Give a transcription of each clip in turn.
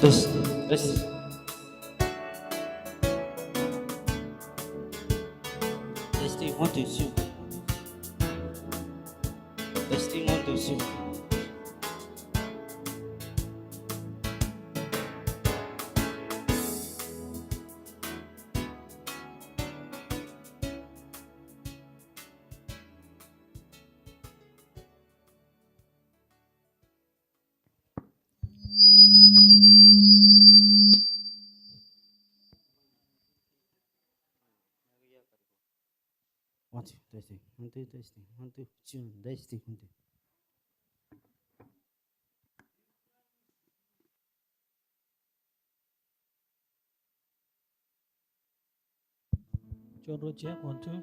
Tes, tes, testing one two two, testing one two two. One two testing, one two testing, one two two testing one two. Choro check, 1 2.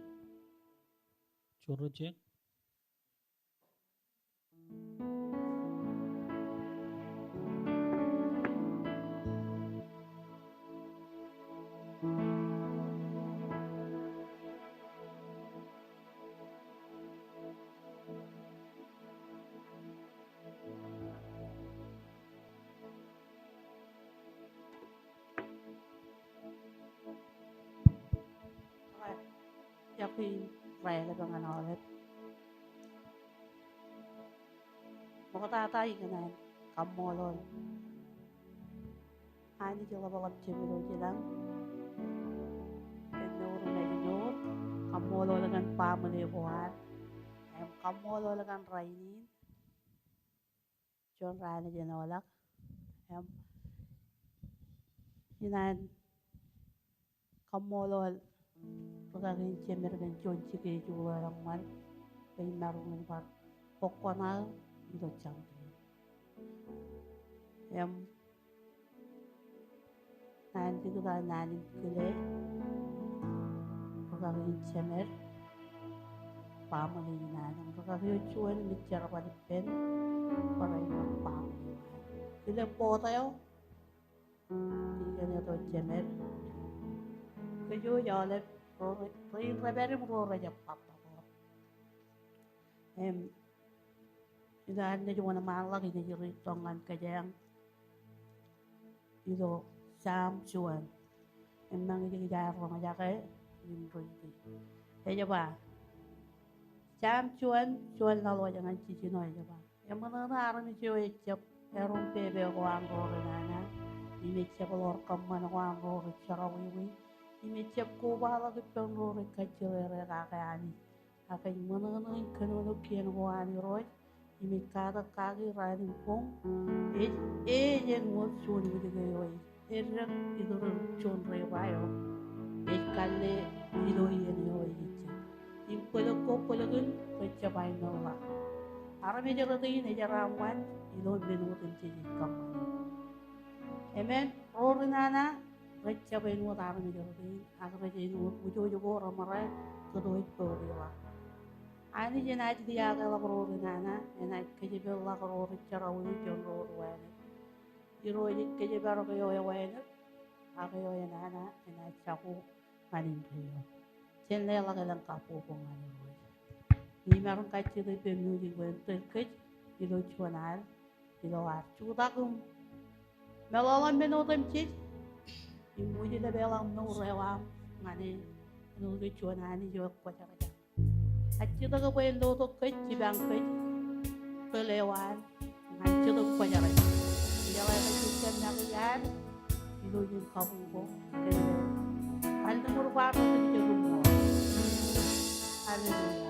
Choro check. Sau khi về lại bằng Hà Nội hết một ta tay cái này cầm mồi rồi hai đi chơi vào chim rồi chị lắm cái nô rồi này nhốt cầm mồi rồi là gan pa mà đi qua em cầm mồi rồi là gan rai ní chọn rai này chị nói lắm em như này cầm mồi rồi pagkakin siya meron John sige jual lang man kay marunong par pokona ilo chang em nanti ko ta nanin kile pagkakin siya mer pamali na nang pagkakin jual ni cara pa pen para yung pamali kile po tayo hindi na to siya mer kayo yale Reverend Raja Papa idan na yung malang ini yung tongan kajang ito sam chuan mang cái gia rong gia cái nhìn rồi thì thấy chưa bà sam chuan chuan là lo jangan cici nói chưa bà em mana nara ni cuy chep erum pebe kuang rồi nana ini chep lor kaman kuang rồi charawi ini cep ko bala ke penro re kacere kakani akai menengen kenono kian wani roy ini kata kaki rani pong yang mo chun with the yoy ran idor chun re bayo kalle ido yen yoy in polo ko polo gun pecha bay no la arame jero ti ne jarawan ido benu tin ci kam amen rorinana Recha benu taru ni jadi, agar recha ini ujo orang marah kedua itu dia. Ani jenai dia kalau korori nana, jenai kerja bela korori cara ulu jono ruane. Iro ini kerja baru kaya wayane, aku kaya nana, jenai capu manin kaya. Jenai lah kalau kapu pengaruh ruane. Ni marun kaci tu benu di bentuk kec, ilo cuanan, ilo arcu takum. Melawan benu temcit. Ibu jadi belang nu rewam ngani nu ke cuanani jo kwacha kwacha acci to ko pendo to kecci bang kecci pelewan ngacci to kwacha kwacha jala ko cikan nakian ilu yin kabu ko ke al numur ba to ke jo mo haleluya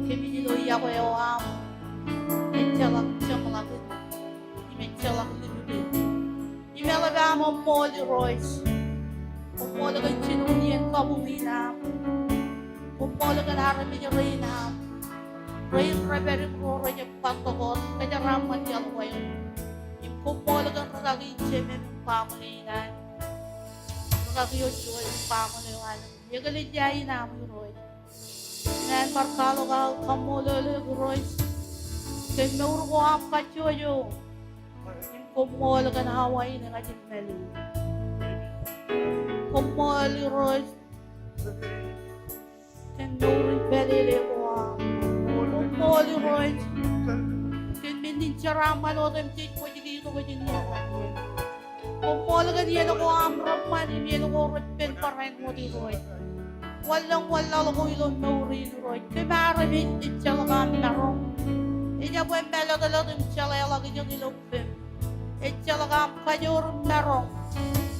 Kami ni Loya ko yung Kaya mo Molly Royce. Kumola ka chinunian ka bumina. Kumola ka narami niya Reina. Rain Reberi Rora niya pagkakot. Kaya raman niya alwayo. Kumola ka ragagin siya may pamulinan. Ragagin siya may pamulinan. Yagalid niya inamoy Royce. Nan markalo ka kamulolo Royce. Kaya nauro ko ang kachoyo. Kumola ka na Hawaii na kajit melu. Kumola Royce. Kaya nauro pelele ko ang. Kumola Royce. Kaya minin saraman o temchit ko dito ko niya. Kumola ka niya ko ang raman. Niya ko rin parahin mo di Royce. Walang ko ilong nauri Royce. Kaya maramit din siya lang ang narong. Inya po yung melagalaw din siya lagi niyang ilong pim. Echalagam kajurum narong.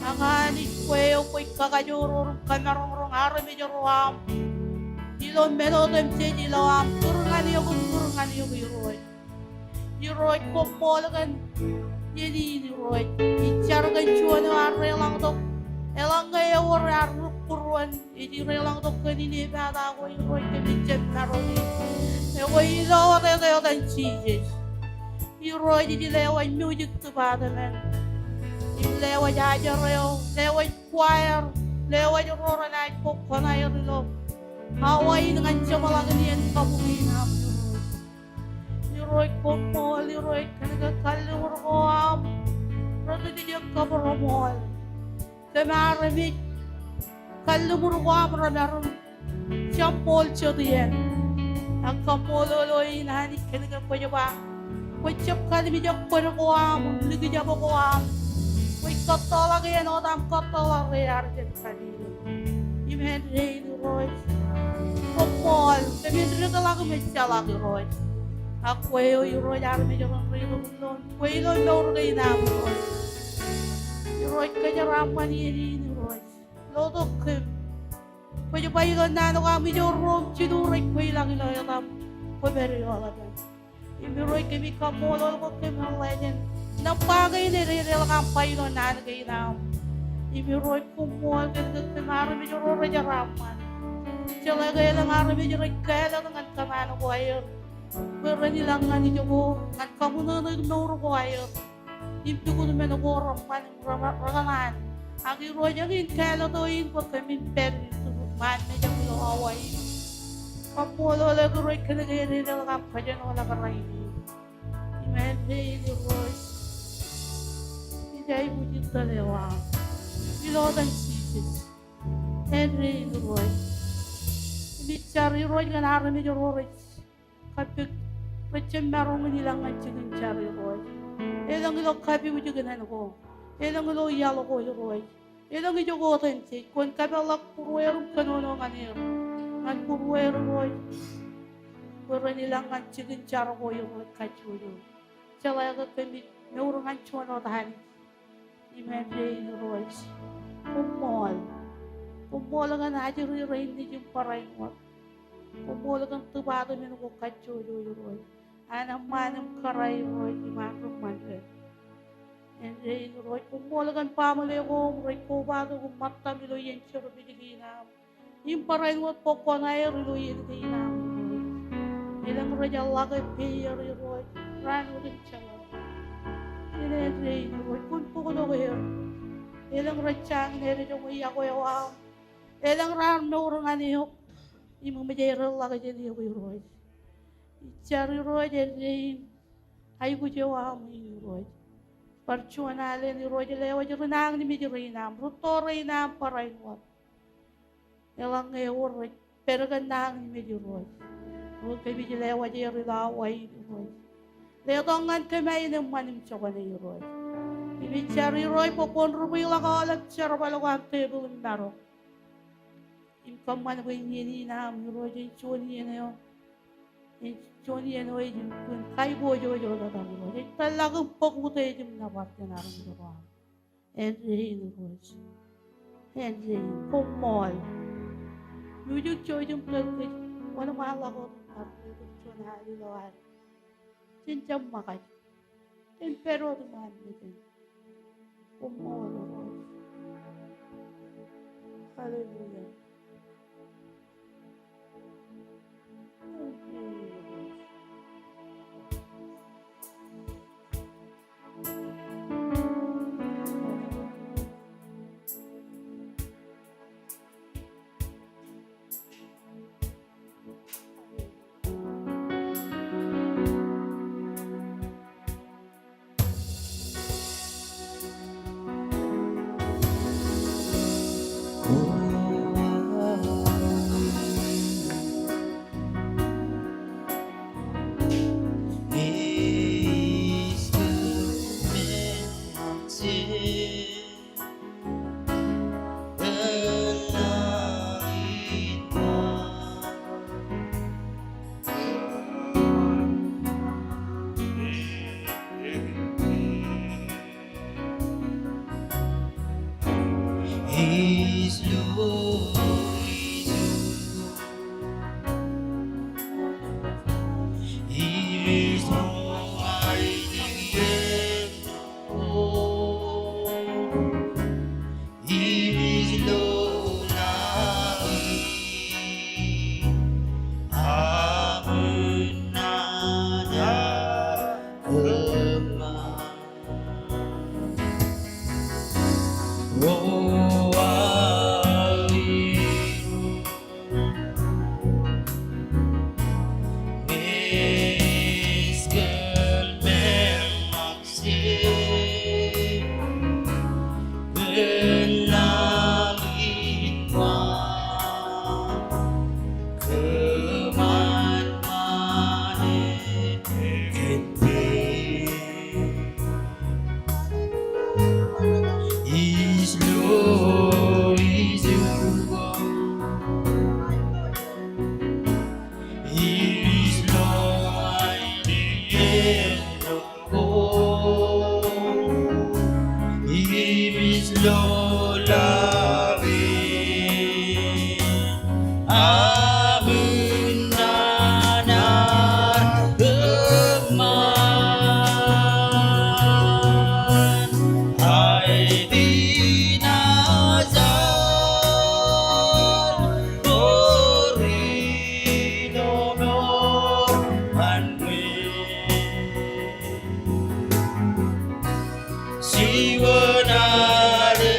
Angani kweo koy kakajurum kamarong arami joruam. Dilo melo dem se diloam turungani yo roy. Roy komolagan yedi roy. Ichargan chuano arrelang tok. Elang gaya war puruan. Idi relang tok kanini bada ko roy kemicet naroni. Ewa ilo rega dan chijes. Roy di lewa music tu pada men. Lewa jaja reo, lewa choir, lewa jorora na pop kona yelo. Hawaii dengan cemalangan yang kabungin am. Roy kopol, Roy kena kalur koam. Roy di dia kabaromol. Kemaremit kalur koam radarum. Champol chodian. Akamololoy nani kena kapajawa. Wajib kali bijak berkuam, lagi jabo kuam. Wajib tolak ya notam tolak ya arjen kali. Imen rey Roy, kopol, tapi mereka lagu mencalak Roy. Aku Roy arme jangan rey belum, lo nor rey nam Roy. Roy kejaraman ini Roy, lo dokem. Wajib bayikan nano kami jorom cidur rey lagi lo ya tam, kau beri olagan. Roy kami kamolol ko kami legend. Napagay ni Rerel kampay no nanagay na. Roy kumol kami marami yung Roy jaraman. Sila gaya lang marami yung Roy kaya lang ng kamano ko ayo. Pero nilang nga ninyo ko at kamunan nagnauro ko ayo. Hindi ko naman ako ramaran. Ang Roy yung kaya lang doon ko kami peri man medyo ko away. Kamulo lagi Roy kaya Rerel kampay dyan wala karay. Imagine Roy. Hindi mo dito talewa. Ilodan sisis. Henry Roy. Hindi cari Roy kan arami jo Roy. Kapag pacem marong nilang ngacin cari Roy. Elang ilo kapi mo juga nan ko. Elang ilo yalo ko Roy. Elang ilo ko tensi. Kung kabalak puruero kanono nganir. Ngan puruero Roy. Pero nilang ngacin cari ko Roy kacuyo. Cala kami naurungan chuano tahan. Imagine Royce. Kumol ang aja rin ni yung parayin mo. Kumol ang tubado nyo ko kachuyo Royce. Anang manang karay Royce. Imakong manre. And then Royce. Kumol ang pamali ko. Royce kubado kung mata milo yan siya binigina. Yung parayin mo po ko na yung rilo yan na ilang Royce Allah kay Pierre Royce. Ran ulit siya. Ini Roy kun po ko kayo. Ilang rachang nere yung iya ko yaw. Ilang ram no urang niyo. Imong majero la ka jeni ko Roy. Chari Roy jeni ay ko jawa mo Roy. Parchuanale ni Roy lewa jero nang ni mijirina. Rutore na paray mo. Ilang ngayon Roy pero ganang ni mijiro. Roy kay mijilewa jero laway Roy. Letongan kami ng manim siya ni Roy. Ibig Roy po kung rumoy lang alam siya rabalo ang table ng naro. Imkaman ko yung yini na Roy yung choni yan yun. Yung choni yan Roy yung kay bojo na kami Roy. Yung talagang pagkutay yung naparte na rin Roy. Henry Roy. Henry, kumol. Yung choy yung pagkutay. Wala mahal ako. Yung choy na halilawan. Sinjam makai. Pero tuman natin. Umologos. Hallelujah. Thank you, Lord. His goodness langit His love is almighty and all. His love amun nada kemana. Oh, miskel memaksir berlangit kemana-mana gede. His love is His love is His love abenanan teman hai dinazar ori nomor anwe siwanare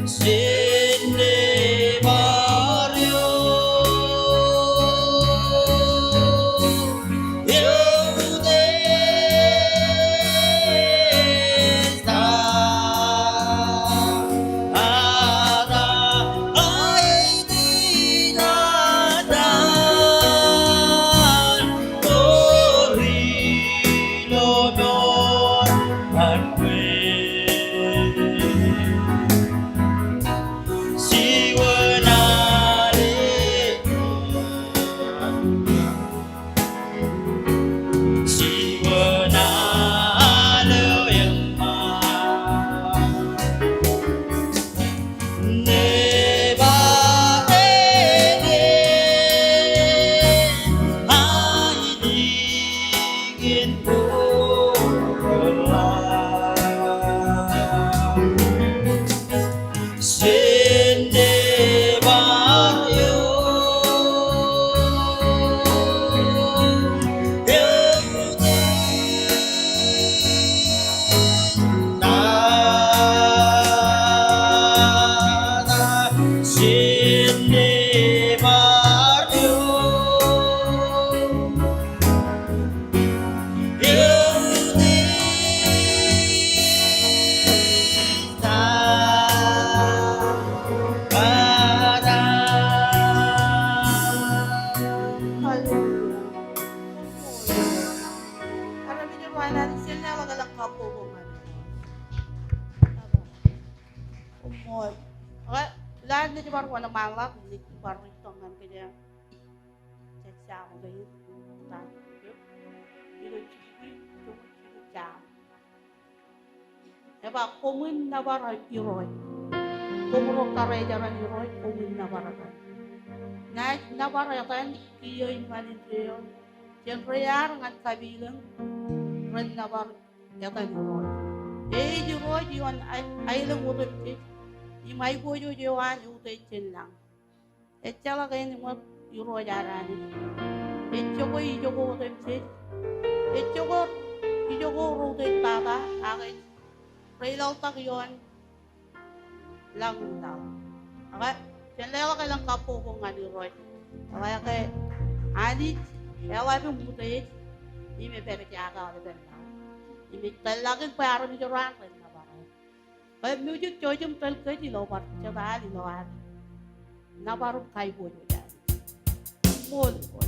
Sende Mario Eudesta Ada Aidinatan Torino non Anque Sende Mario Sende Mario Umol. Okay, Lahat na di baru wana malak, di baru itu kan kaya caca ko kayo. Ilo caca. Eba komun na bara iroy. Komuro kare jaran iroy komun na bara kan. Na bara kan kiyo imanin kiyo. Siyempre yar ngat kabilang ren na bara yatan iroy. Iroy yon ay lang utot imay ko yo jawan utot chen lang. Chala kayo ni mo iroy jaran ni. Choko ijogo utot chen. Choko ijogo utot tata akin. Preilaw tak yon lang daw. Okay? Diyan lang kailang kapo ko nga ni Roy. Kaya kay Anit, ewan yung buti, hindi may pera kaya ka ulit na. Hindi talagang paro ni Joran rin na ba? Kaya music choice yung tal kayo di lopar, tsaka di lopar. Naparong kayo po nyo dyan. Mall po.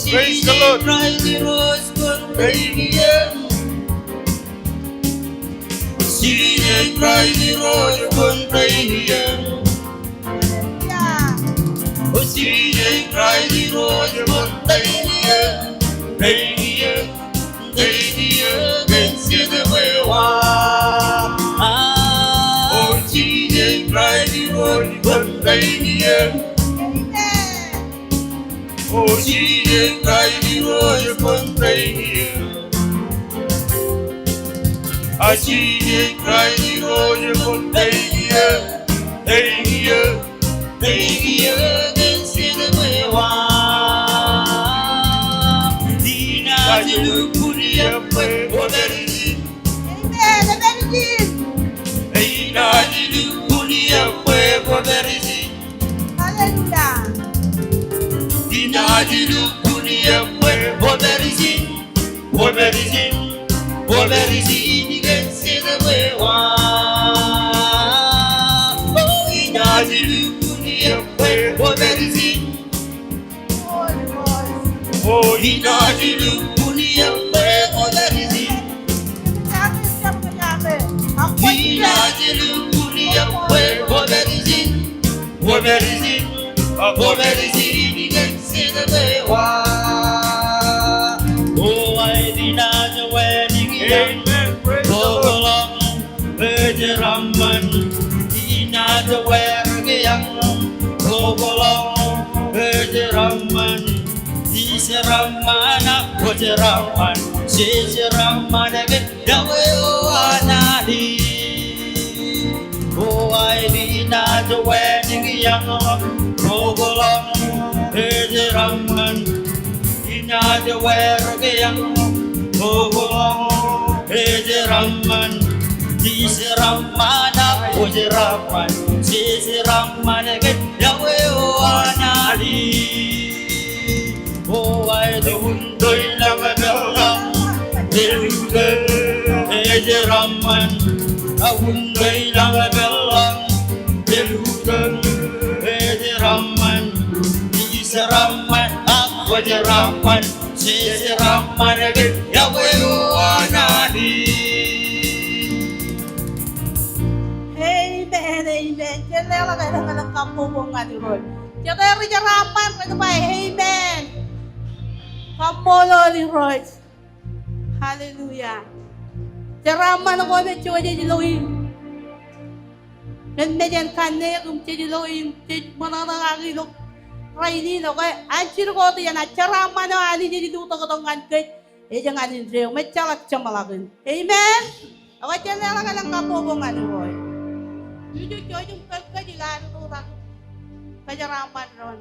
Praise the Lord. Oh, Jesus, Christ, the Lord, one day here. I see Christ, the Lord, one day here. Day here, and see the way one. Dina, you put it up, what that is. Hey, now you put it up, what that is. Dinajilu dunia mwe Woberizin Nigensina mwewa Oh, Dinajilu dunia mwe Woberizin Oh, Dinajilu dunia mwe Woberizin Dinajilu dunia mwe Woberizin Oh, I did not the wedding young. Go along, Raman. Did not the wedding young. Go along, Raman. This Ramana, what a Raman. Says Raman again. Oh, I did not the wedding young. Go along, Raman. Inada wergeyang Bogolong Raman. This Ramana was Raman. This Raman again. Yahweh Anali. Oh, I don't know. Raman, Awunday lang belang, Deludan, Raman, Raman, Aqua Raman, Raman again, Yawawanani. Amen, amen. Janela kayo ng kapupungan ni Lord. Janela jarapan ko ba? Amen. Kapolo ni Lord. Hallelujah. Jaraman ako na Diyo di Elohim. Nandiyan kanne kung Diyo Elohim, mananangagilok. Raini no kay anjir ko to yan. Jaraman no ani di duto ko tong kanke. Jangan anin Diyo, may chalak chamalakin. Amen. Ako janela ka ng kapupungan ni Lord. Jujur yung kagadilan ito lang kajaraman ron.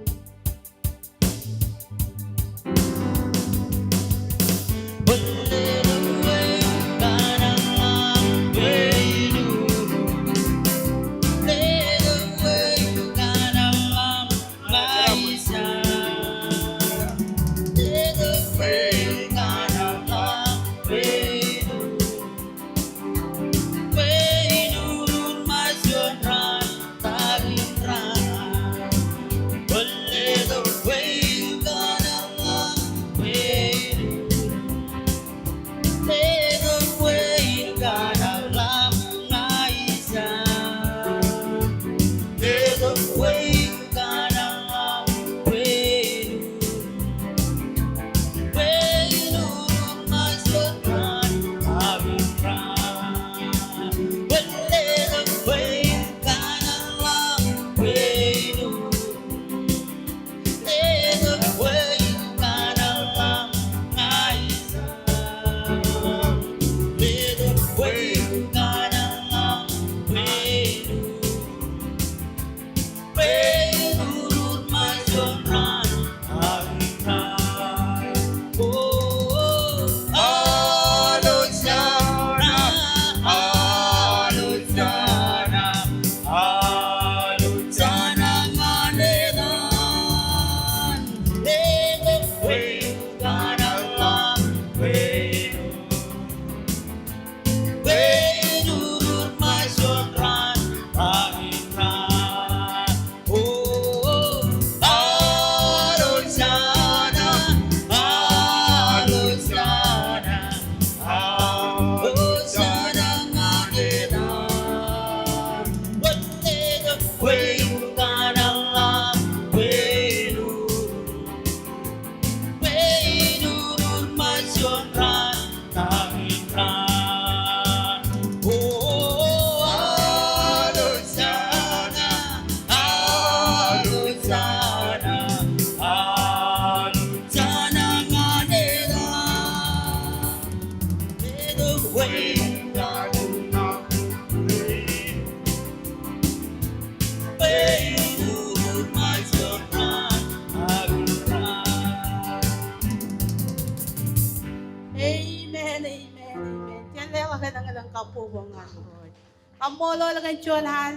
Kapubangan Lord. Kamolo lang ang Diyonan.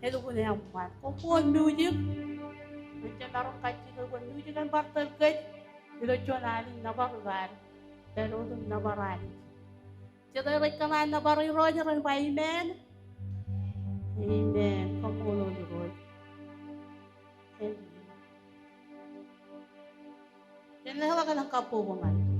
Hello ko na yung man. Kupon music. Nandiyan naroon kacil ko music ang bartel kay. Hello Diyonan nabarugan. Pero dun nabarani. Jadi rekaman nabari Roger and Amen. Amen. Kamolo ni Lord. Amen. Yan lang ka ng kapubangan.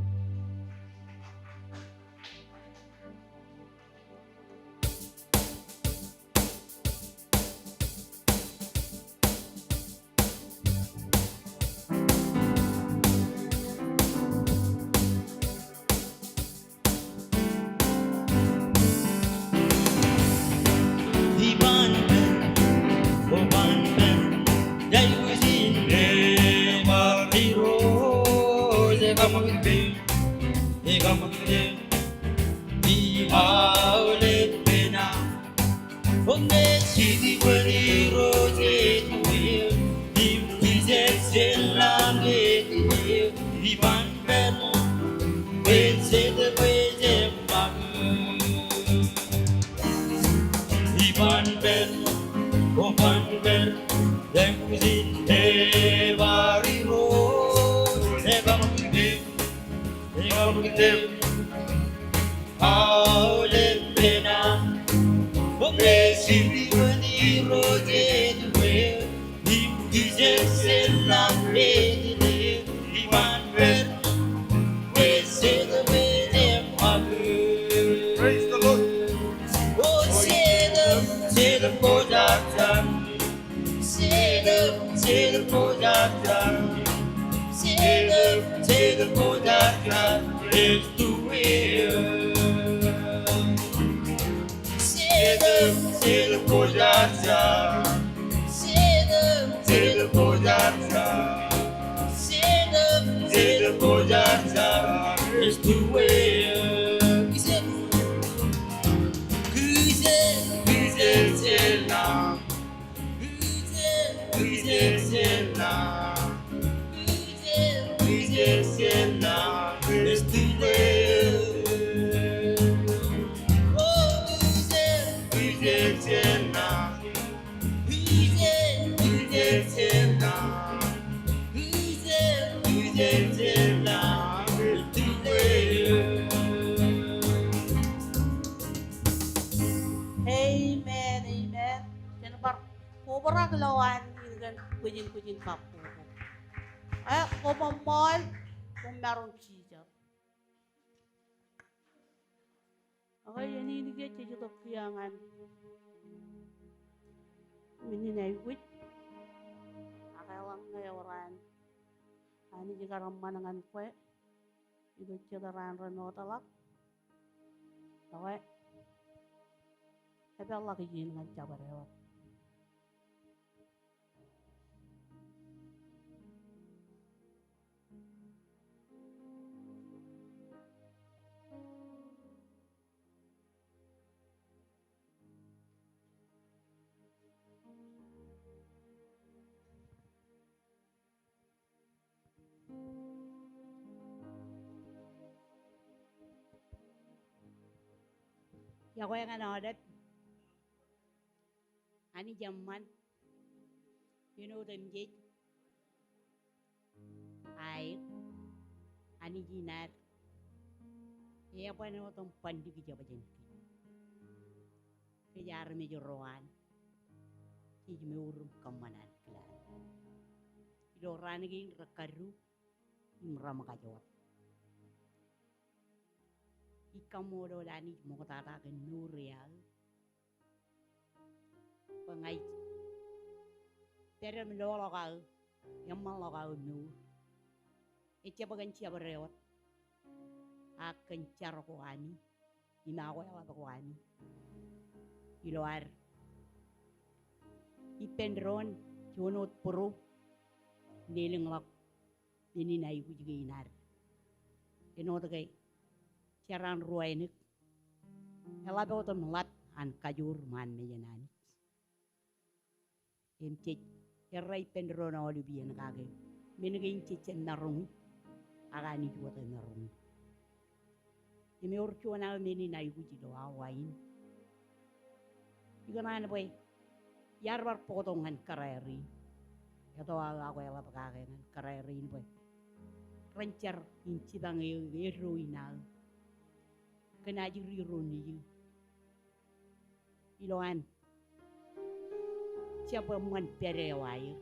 Everybody roses away. He Jesus is not ready. He won't wait. We see the way them happy. Praise the Lord. Oh, see the production. See the production. See the production. Is the will. See the production. See the production. See the production. Is the will. Güzel nam. Güzel nam. Güzel nam. Is the will. Güzel nam. Güzel nam. Güzel nam. Is the will. Amen, amen. Yan bar kubra lawan kan kujin kapu. Kumamol kung meron siya. Okay, yan ini dia cerita kiangan. Meninai wit. Akalang ngayon. Ani jika ramanangan kue. Itu cerita ran talak. Okay. Tapi Allah kejadian dengan cabar lewat. Ya kau yang ada. Ani zaman, you know them jet, air, ani jinar, ya apa nama tom pandi kerja bajen, kejar mejoran, kij meurum kamanan kelan, idoran lagi rekaru, imram kajot, ikamodo dani mau kata ke nurial. Pengai terem lo lokal yang mal lokal nu ece bagan cia berewat akan cara kuani inawe ala kuani di luar ipendron jonot puru neleng lak ini nai ku juga inar eno takai caran ruainik ela beoton lat an kajur man mejenani cek cerai pendrona oli bian kage menegin cecen narung agani juata narung imi urchuana meni nai guji do awain igana na boy yarbar potongan kareri yato aku ela pakage ngan kareri ni boy rencar inci bang eruinal kena jiri runi iloan siapa man perewair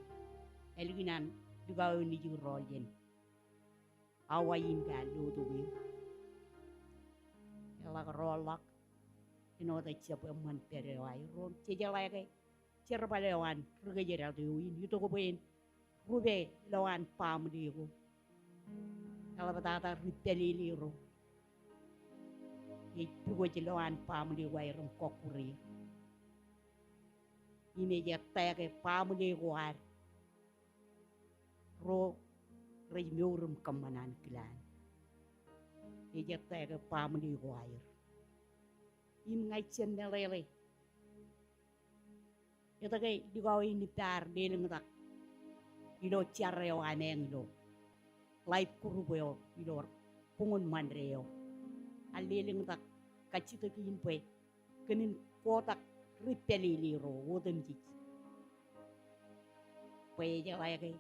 elginan juga ni jurojen awain kan do tuwi elak rolak ino ta siapa man perewair ron cejala ke cerbalewan rugejera tuwin itu ko ben rube lawan pam digo ela batata ripelili ro itu ko lawan pam di wairum kokuri imeja tege pamde war ro rejmurum kamanan kilan eja tege pamde war im ngai chendelele yata kai digawi ni tar deleng tak ido charreo aneng do life kurubo ido pungun mandreo aleleng tak kacito kinpe kenin kotak ripeli ro wodem ji pe ja lai kai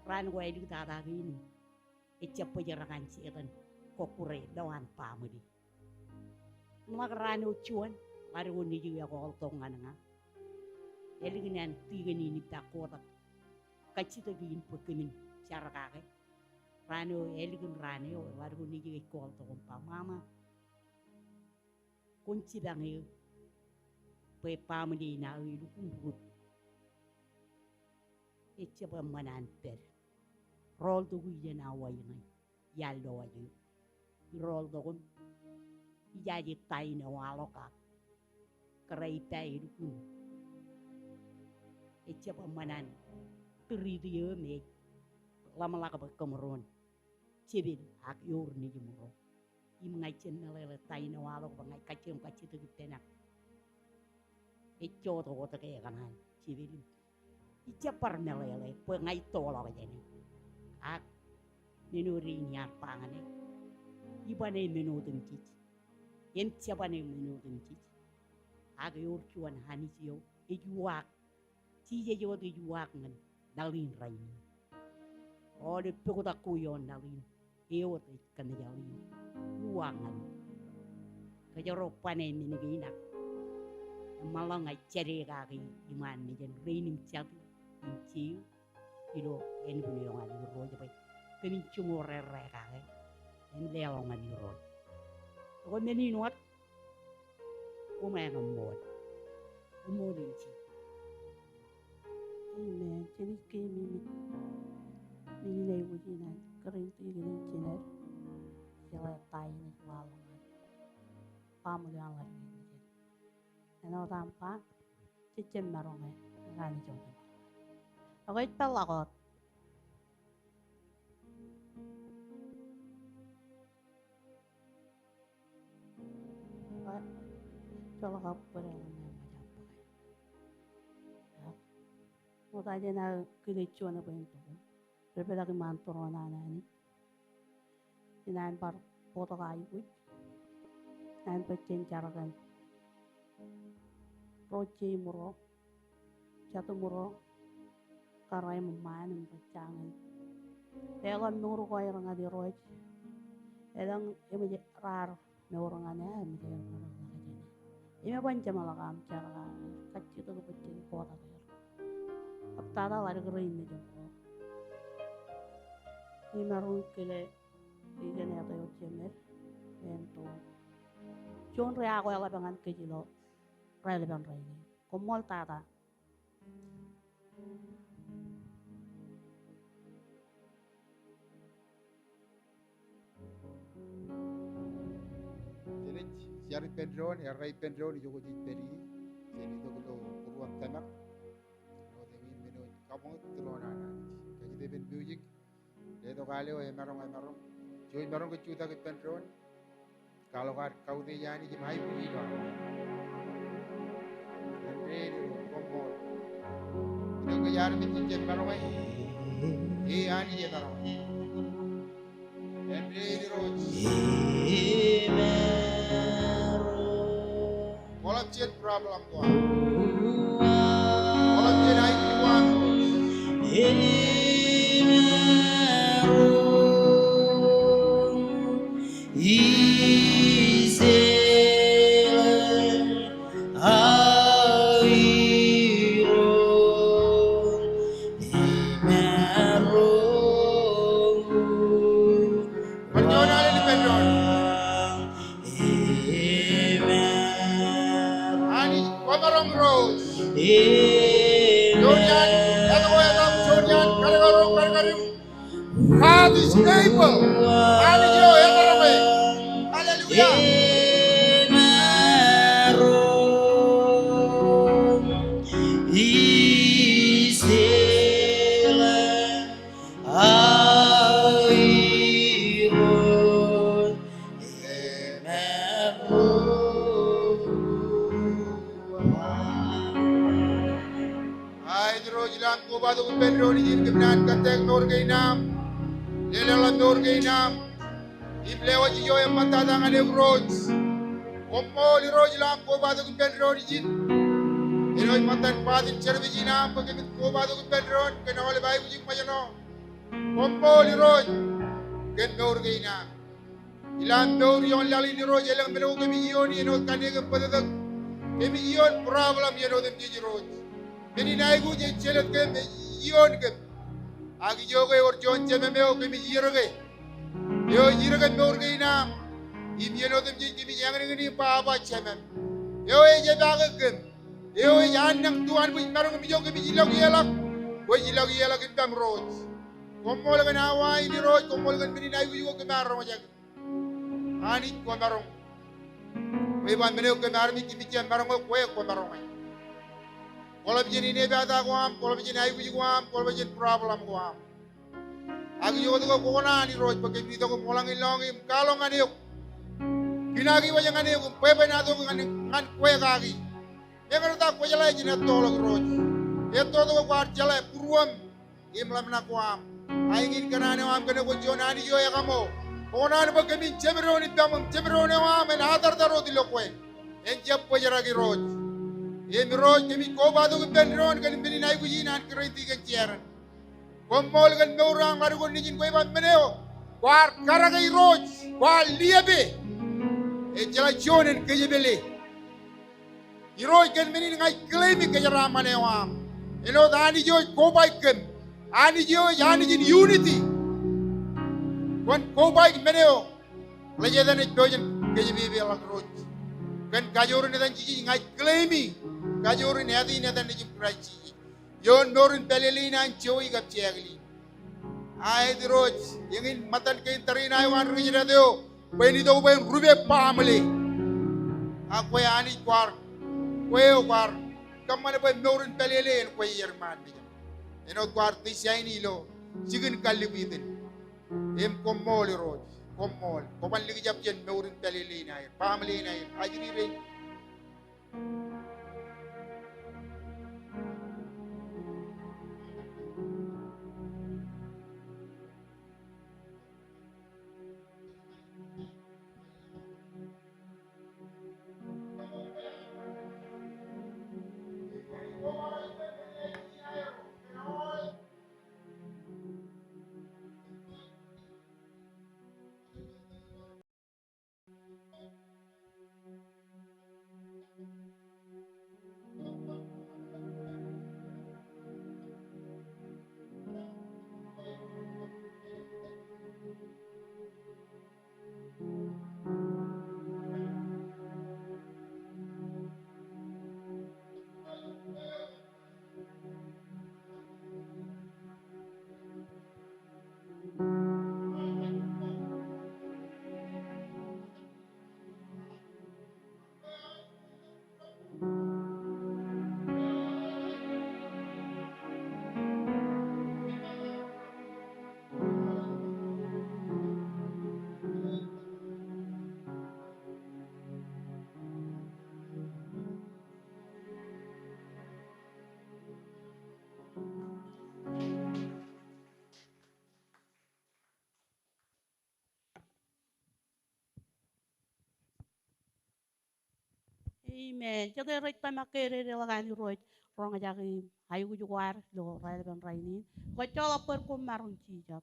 ran goi di ta gini ecap pejarakan citan kokure dawan pamudi mak ran ucuan Baru ni juga kau tongan nga. Elingan tiga ni tak kota. Kacita gin pekemin cara kake. Rano elingan rane baru ni juga kau tongan pa mama. Kunci dangi. Pe pamdi na ilu kumput. Echa pa mananter. Roll to guya na away ngay. Yalo ayo. Roll to kun. Jadi tay na walo ka. Kerai tay ilu kun. Echa pa manan. Teri dia me. Lama laka pa kemeron. Cibil ak yor ni jemuro. Imngai chen na lele tay na walo pa ngai kacem kacito gitenak. Echo to kota kaya kanan. Cibil. Icha parmelele. Pa ngai tola ka jene. Ak ninuri nyar pangane. Ibane menodem cici. Yen siapane menodem cici. Ak yor cuan hani cio. Ejuak. Cije jo de juak ngan. Dalin rain. Oh de pekota kuyon dalin. Eo te kan dalin. Juak ngan. Kajaro pane miniginak. Malang ai ceri kaki iman mejen raining chatu. Ciu. Ilo en punya orang di roja pe. Kini cuma rere kake. En leongan di roja. Kau meni nuat. Kau main ngembot. Ngembodin ci. Amen. Jadi kini ini lewu jinan kering tu ini jinan. Jalan tay ni lalu. Pamu yang lagi ni. Eno tanpa cicem marongnya ngani coba. Aku itu pelakot. Kalau kau berani macam apa? Mau tanya nak kelecuan apa itu? Berbeda ke mantor anak ni. Jangan par foto kayu. Jangan percencarkan. Roce muro, jatuh muro. Karai memain mempercangan. Dalam nuru kau yang ada roy, dalam ini rar nuru ngane ini yang orang lagi. Ini panjang malah kam cara kacau tu kecil kota tu. Apatah lari kering ni jempol. Ini marun kele, ini ni apa yang cemer, bento. John rea kau yang lebangan kecilo, rea leban rea ini. Komol tata. Siari pendron, rai pendron jogo di peri, seni to ko purwan tanak. No de min meno kamu trona na. Kaji de ben music. De to kale o emarong. Joy marong ko chuta ke pendron. Kalau kau de yani ki mai bui do. Andre ni komo. Ito ko yar min tin marong ai. Ani je marong. Andre ni roj. Walang cien problem Tuhan. Walang cien naik Tuhan. God is able. Hallelujah. Badu Pedro ni gimnan katek nor gainam lelela nor gainam iblewa ji yo yang matadang ane roads omo li road lam ko badu Pedro ni jin eroy matan padin cerbe jinam pagimit ko badu Pedro kena wale bai bujing majano omo li road ken nor gainam ilan nor yon lali ni road elang melo kami yoni no kanega padadak kemi iyon problem yeno dem jiji roj meni nay guje chelet kemi iyon kem agi joge or jon cheme meo kemi yiroge yo yiroge meurge ina im yeno dem jiji kemi yangre ngini pa ba chemem yo e je baga kem yo e yan nang tuan bu marong mi joge mi yilog yelak wo yilog yelak indam roj komol gan awai ni roj komol gan meni nay guje ke marong jag ani ko marong we ban meneo ke marmi kimi che marong ko ko marong Kalau begini ini bata guam, kalau begini ayu guam, kalau begini problem guam. Agi yo to ko na ni roj pag dito ko molang ilongim kalong ani yo. Kinagi wa yang ani yo pepe na to ngan kwe kagi. Ya kan ta ko jala jina tolong roj. Ya to ko kwar jala puruam imlam na guam. Aingin kana ne am kana ko jona ni yo ya kamo. Ko na ba kami chemero ni tamam chemero ne wa men hadar daro dilo kwe. En jap po jara gi roj. Emi roj kemi ko badu ko ben ron kan bini nay ko yinan kreti kan ciaran komol kan meurang maru ko nijin ko ibat meneo war karagai roj war liebe e jala jonen ke yebele i roj kan bini ngai claimi ke jara manewa eno dani jo ko bai kem ani jo yani jin unity kon ko bai meneo la jedane jojen ke yebebe la roj kan kajor ne dan ji ngai claimi kajor ne adi ne dan ji prachi yon norun pelelina choi gap chegli ai di roj yengin matan ke tarina wan ri ne deo beni do ben rube pamle akwe ani kwar kweo kwar kamane be norun pelele en ko yerman bi eno kwar ti shaini lo sigin kalli bidin em komol roj komol ko ban ligi jap jen norun pelele na pamle na ajri re Amen. Jadi roj pa makere relagan roj rong ajaki ayu juwar lo rai ban rai ni. Ko chola per ko marun cicap.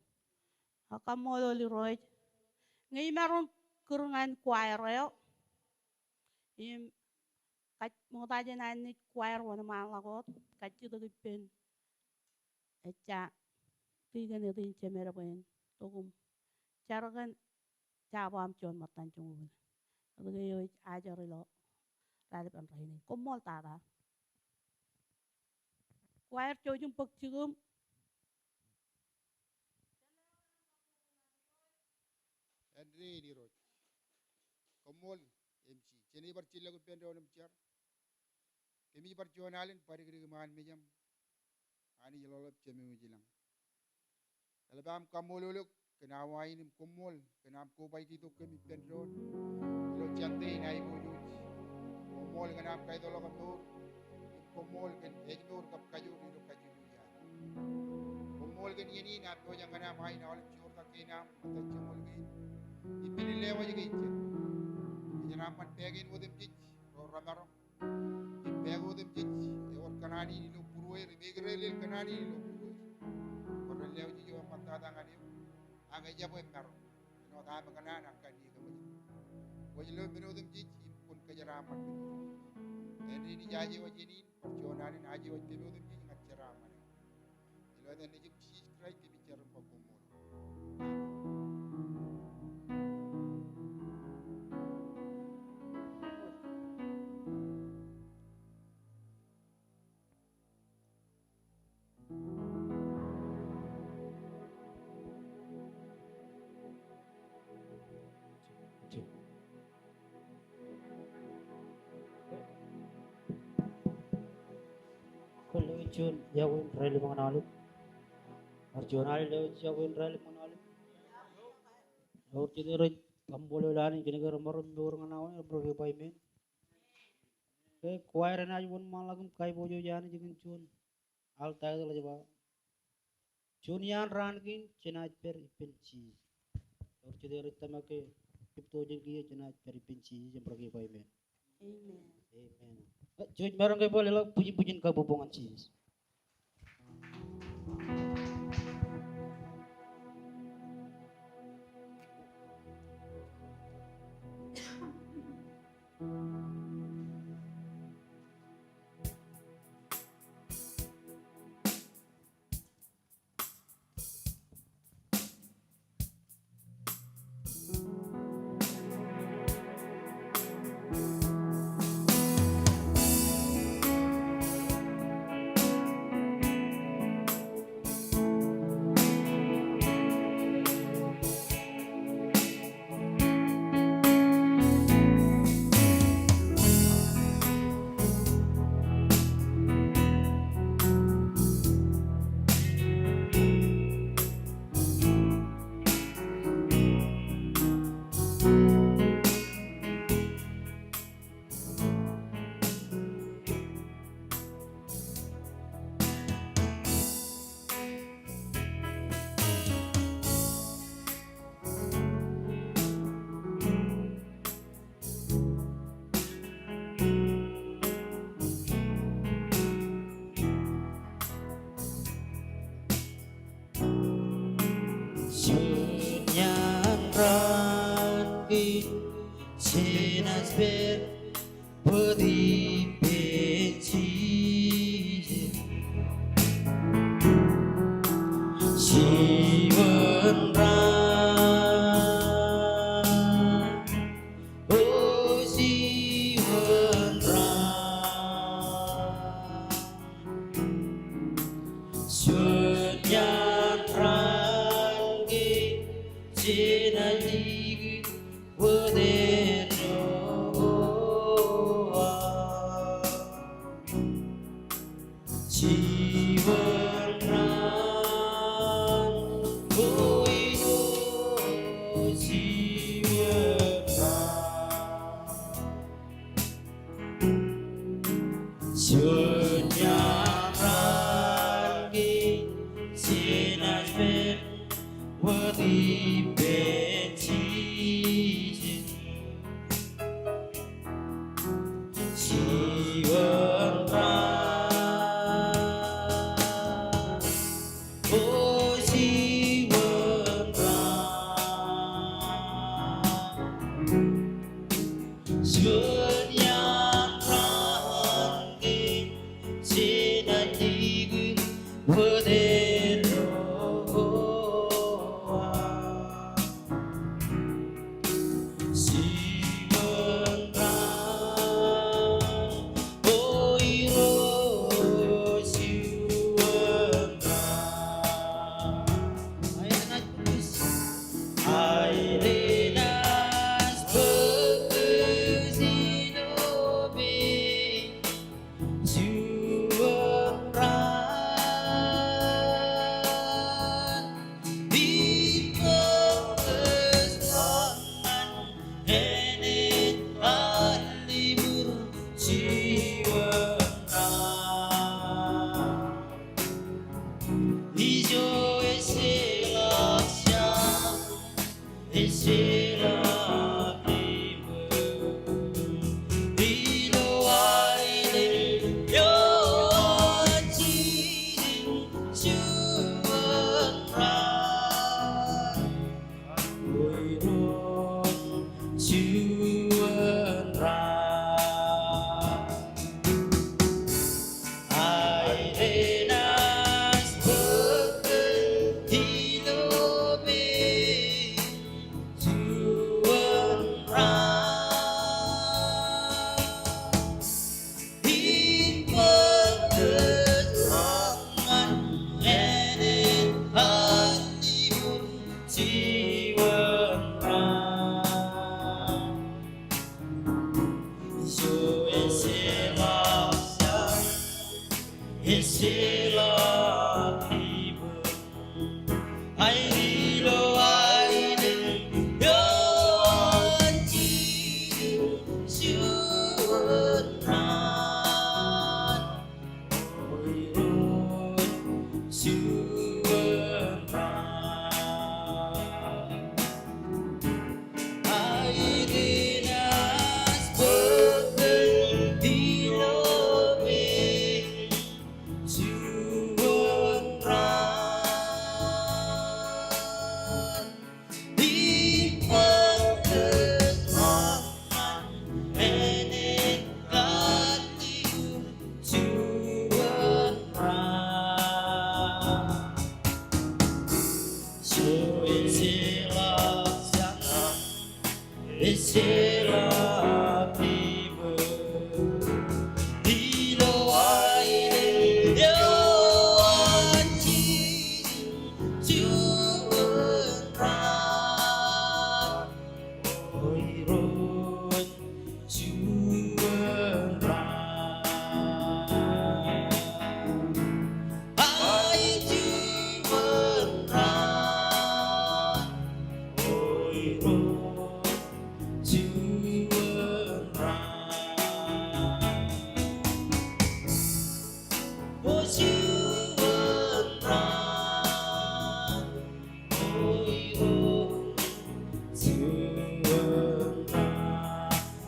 Akamolo li roj. Ngai marun kurungan choir yo. Im kat mo taje na ni choir wana malagot kat ci dogi pen. Echa tiga ne tin cemera ben. Togum charagan cabam con matan chung. Dogi yo ajari lo. Rai ban rai ni. Komol tada. Choir chojum pak chigum. Andre ni roj komol MC cheni bar chilla ko pende onam char kemi bar jonalen pari gri man mijam ani yololop chemi mijilang albam kamololok kena wain komol kena ko bai ki to kemi pendron lo chante nai bojuj komol kena kai dolo ka dur komol ken ejnor kap kayu ni do kayu ya komol ken yeni na to jang kana mai na wal chor ka kinam mata chemol gi ipini lewa ji gi janaman pegin wodem jij ro ramaro pego wodem jij e wor kanani ni lo purwe remigre le kanani ni lo purwe ko lew ji yo mata da ngani aga jabo e mero no da ba kanana kan ni ga wajin wajin lo bino wodem jij kon kajaraman. Henry ni jaji wajinin perjuangan aji wajinu tu ni ngat jaraman. Ilo dan ni Jesus Christ di bicara pakumul. Kalau Jun jauhin rally mengenali, Arjuna lewat jauhin rally mengenali. Laut jadi rin kambol lani kini gara marum orang nawan berbagai paimen. Kuairan aja pun malagam kai bojo jani jangan Jun. Al tahu lah coba. Junian rankin cenat per penci. Laut jadi rin tamake Ipto jadi cenat per penci yang berbagai paimen. Amen. Amen. Cuy barang kayak boleh lah puji-pujiin kabubungan Jesus.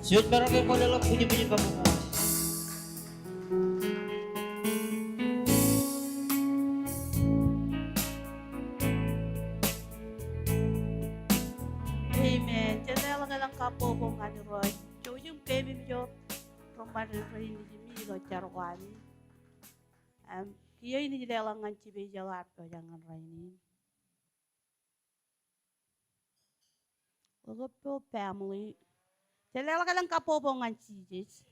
Siut barang kayo po dalam puji-puji kamu. Amen. Janela ka lang kapo kung ano roy. So yung kemi yo rumah rin ni lo charwan. Kiyo ini janela ngan cibe jalat ko jangan rainin. Look up family. Janela ka lang kapo ngan cijes.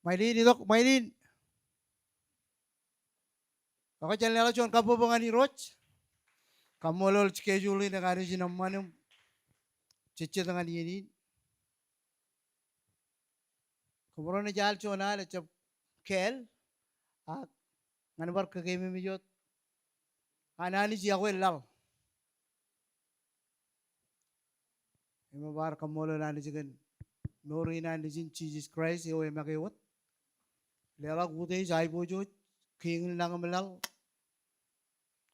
Maylin itu Maylin. Ako dyan nila chon kapo nga ni Roch. Kamolol schedule na kari sinaman yung chichit nga ni. Kumuro na jal chon na chap kel. Ngano bar kagame mi jot. Anani siya ko elal. Ima bar kamolol na ni sigan. Nori na ni sin Jesus Christ yo emakewat. Lela gudai jai bojo king lang melal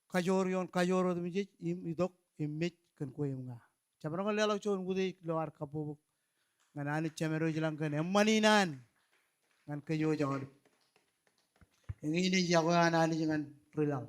kajorion kajoro demi idok imit kan ko nga cabrang lela chon gudai luar kapo nganani chamero jilang kan emmaninan ngan kayo jawad ini jago anani jangan rilang.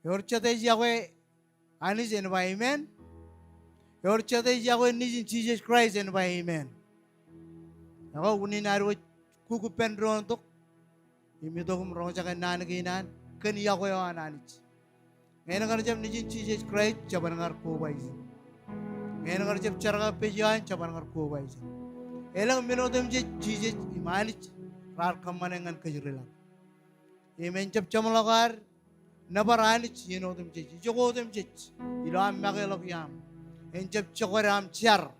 Yorchate Yahweh anis and by amen. Yorchate Yahweh needs Jesus Christ and by amen. Ako unin aro kuku pendron tok. Imito kum rong sa kanan kinan kan Yahweh ananich. Ngayon nga jam needs Jesus Christ jaban ngar ko baizin. Ngayon nga jam charga pejan jaban ngar ko baizin. Elang minodem Jesus imanich rar kamanengan kajrilang. Amen jab chamalagar nabaranich yinodem Jesus. Jogodem Jesus. Ilam magelok yam. Enjab chokoram char.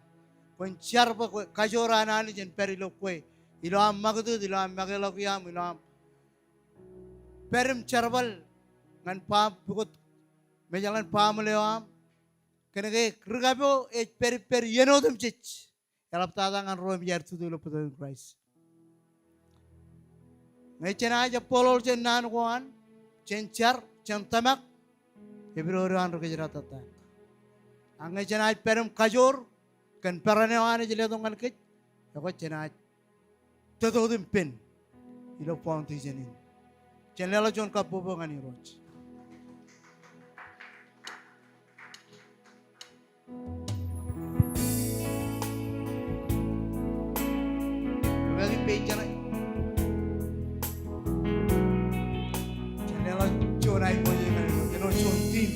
Kon char pa kajora ananich en perilok kwe. Ilam magdu ilam magelok yam ilam perim charbal ngan pam pukut mejalan pam lewam kenege krigabo e per yenodem Jesus. Elap tada ngan roem yer tu dulu pada Christ. Ngai chena aja polol chen nan kuan chen char chen tamak February ro kejira tata. Angge cenai perum kajor kan perane ane jele dong kan kej. Ako cenai tetodin pen. Ilo pon tijenin. Cenela jon kapobo ngani roj. Bagi pejana. Cenela jon ai mo ye ngani roj. Cenela jon tim.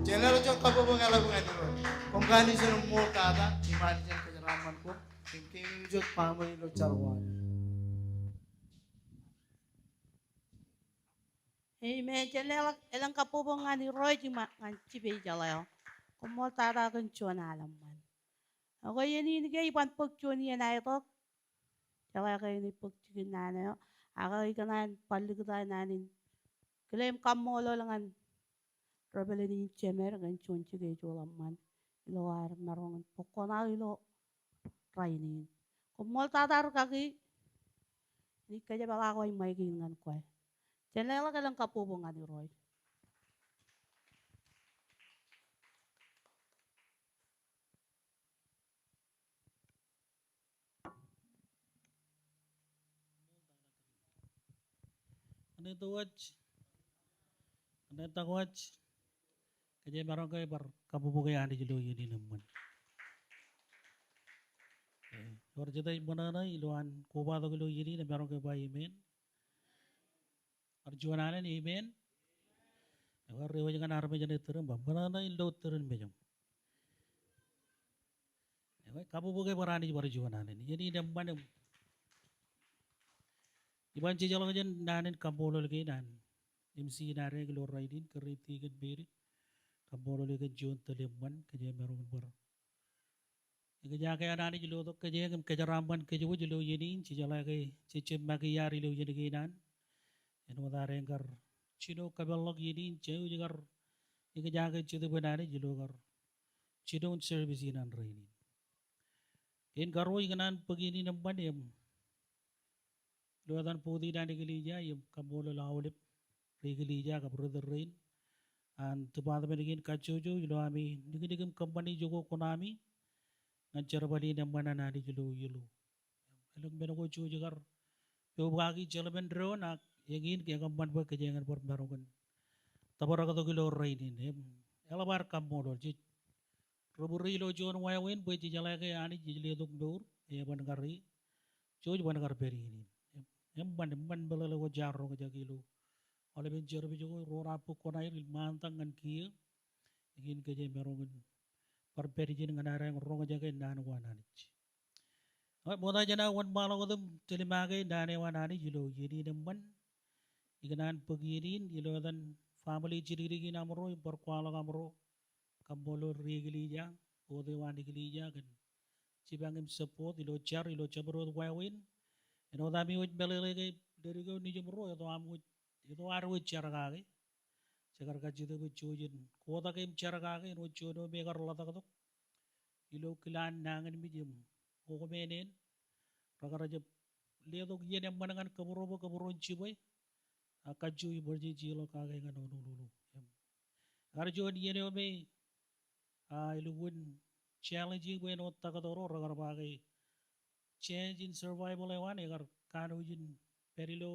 Cenela jon kapobo ngalabu ngani roj. Pemkani seno mo tata. Imani jen kejeraman ko. Thinking jod pamai lo carwan. Amen. Cenela elang kapobo ngani roy cuma ngan cibe jaleo. Kumol tara kan cuan alaman. Ako ini kay ipan pag cuan yan ay tok. Jaleo kay ini pag cikin nana. Ako ikanan paligatan nanin. Klaim kamolo langan. Rebelin ni cemer kan cuan cike jolaman. Ilo ar narongan pokona ilo rainin. Kumol tara kaki. Ni kaya baka ako ay may gingan ko. Cenela kalang kapobo ngani roy. Ano ito watch? Ano ito watch? Kaya meron kayo bar kabubugayaan di jelo yun naman. Or jeda mana na iluan kuba to gelo yini na meron kayo ba amen? Or Perjuangan amen. Ewa rewa jangan arme jangan terem bambana indo terem bejam. Ewa kabu bukai berani perjuangan ini. Jadi demban iban cijalo jan nanen kambolo lagi nan. MC nare gelo raidin keriti ket beri. Kambolo lagi jon telemban kerja merong ber. Kerja kaya nani jelo to kerja ramban kerja wo jelo yeni cijala kay cicem magi yari lo yeni nan. Eno dare ngar Chino kabelok yini jauh jagar ika jaga citu benari jilogar Chino service inan raini. In garwo ikanan pagini namban yam luatan pudi dan ikelija yam kambola lawlip ikelija ka brother rain and tupata benigin kachojo jilo ami digim company jogo konami ngajar bali namban anadi jilo yilo. Elok benoko chu jagar Pubagi jalaben drone yagin kaya kampan ba kajangan por barukan tabara kato kilo rainin elabar kamodol ci roburi lo jon wayawin boy ci jala kaya ani jili duk dur ya ban kari cuj ban kar peri ini ban balala ko jarro ka jagilo oleh ben jero bi jogo rora pu konai mantang ngan kieu yagin kaya barukan par peri jin nganara ronga jaga nan wanani Moda jana wan malo ko dum telimage dane wanani jilo yini nemban ikanan pagirin jilo dan family cirigi namro berkuala kamro kambolo rigilija ode wani gilija kan cibangim support ilo char ilo cabro wawin eno dami wit belele ke dari ko ni jumro itu amu itu aru char kage cegar ka jitu bu chujin kota ke char kage no chodo megar lata katok ilo kilan nangan mijim ko menen rakaraja ledo yene manangan kaburo ciboy akaju iborji jilo kage ngano lulu arjo yene obe ilugun challenging when o takadoro ragar bage change in survival ewan egar kanu jin perilo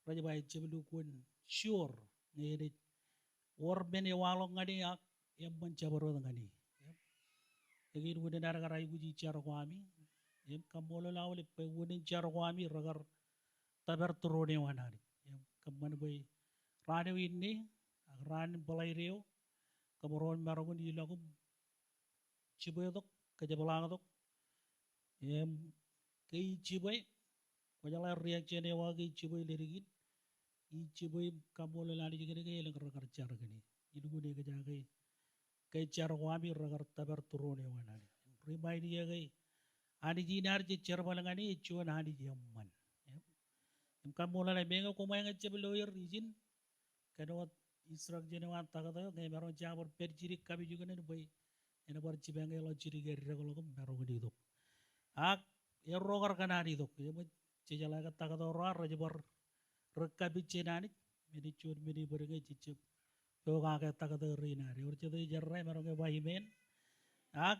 raja bay ceblu kun sure ngede war ben e walong ngadi ak yamban cabaro ngani Egin wuden dar garai guji car kwami em kamolo lawle pe wuden car kwami ragar tabar turone wanari em kamman boy rane winni ran balai reo kamoron marogun yilagum ciboy dok kajabalang dok em kay ciboy wajala reaction e wagi ciboy lerigin I ciboy kamolo lali jigene kay lang ragar car gani idu gune ka jagay kay car kwami ragar tabar turone wanani remind ya kay ani jinar je car balangani chuan ani jamman em kamola la benga ko may nga ceblo yer rijin kanot israk jene wan tagada ngay meron jabor per jiri kabi juga ne bay ena bar cibanga lo jiri ger regolo ko mero gidi dok ak rogar kanani dok yema cijala ka tagada rar rajabar rekabi cenani meni chuan meni berenge cicep to ga ka tagada rinari or cede jarre mero ke bahimen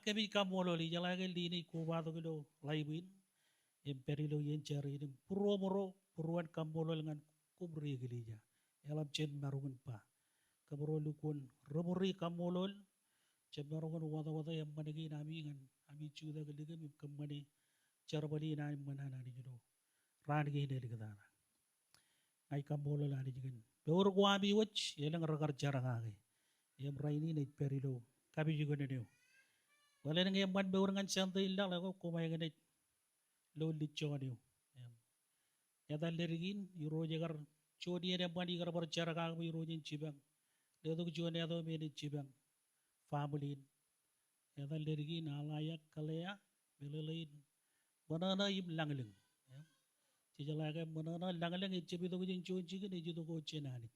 Kebi kamolo li jala ke lini ko ba to kilo laibin imperilo yen cari ini puro moro puruan kamolo dengan kubri gelija elam cen marungan pa kamoro lukun remuri kamolo cen marungan wada wada yang manegi nami ngan ami cuda geliga mi kemani carbali nani manana di judo ran ge ne digada ai kamolo la di jigen dor ko ami wach yelang ragar jarang age yem raini ne perilo kabi juga ne wala nang yamban be urang santa illa la ko may ganit lo lichonyo ya dal lerigin yuro jagar chodi ene bandi gar bar cara ka bi yuro jin cibang de do jone do me ni cibang family ya dal lerigin alaya kalaya belelain banana yim langling ci jala ga banana langling ci bi do jin chonji ge ni jido ko chenani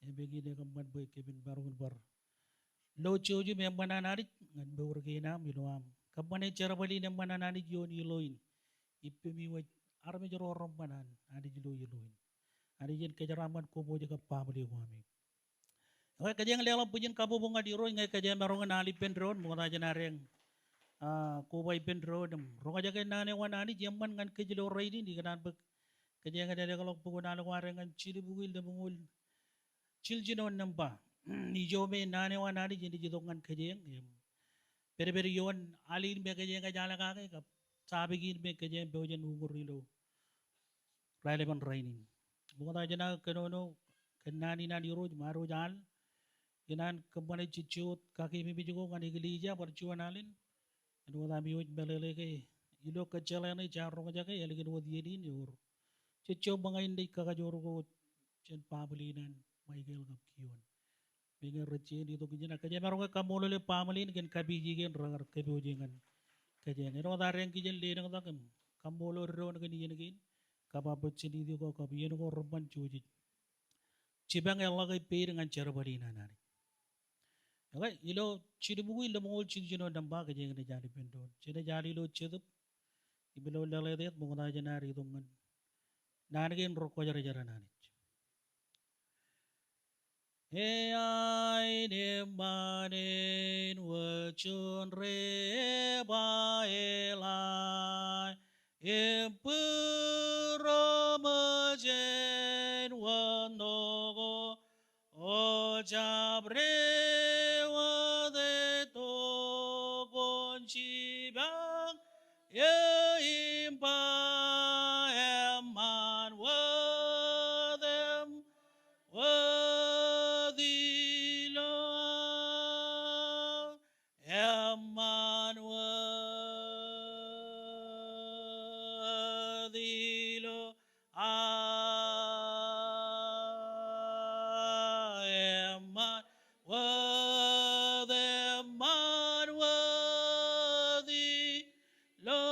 e be gi ne kam man boy kebin barun bar lo choju me banana rit ngan be urgina miloam kabane charabali ne banana ni joni loin ipemi wa arme joro rombanan adi jilo yiloin adi jen kejaraman ko boje ka pamali ko ami okay kajeng lelam pujin kabu bunga di roy ngai kajeng marongan ali pendron mo ta jenareng ko bay pendron ronga jaga nane wanani jemman ngan kejilo roy di kanan be kajeng ada kalau puguna lo warengan cili bugil de bungul ciljinon namba ni jome nane wanani jendi jidongan kajeng pere yon alin be kajeng ka jala ka ka sabi gin be kajeng be jen ugurilo Relevan training. Bukan aja na kenono kenani na diruj maru jal. Inan kembali cicut kaki bibi juga kan igelija percuan alin. Anu kami uj belele ke ilo kecelakaan carong aja ke ya lagi dua dia din jor. Cicu bangain di kakak jor ko cen pabelinan Michael kapkion. Bingar receh di to kijana kaje marong ka molole pamalin ken kabiji ken rangar kebojengan. Kaje no dareng kijen le nang takam. Kamolo ro nang ni yen kababot sini di ko kabiyen ko rompan cuci. Cibang ella kay pe dengan cara balina nari. Okay, ilo ciri buku ilo mongol ciri cino damba ke jeng jari pendon. Cina jari lo cetup ibilo laledet mongol aja nari dongan. Nari gen rokok jara jara nari. Hey ai ne manen wacun reba elai empuramajen wanogo o jabre Chibang ye impa eman wadem wadilo eman wadilo eman wadem man lo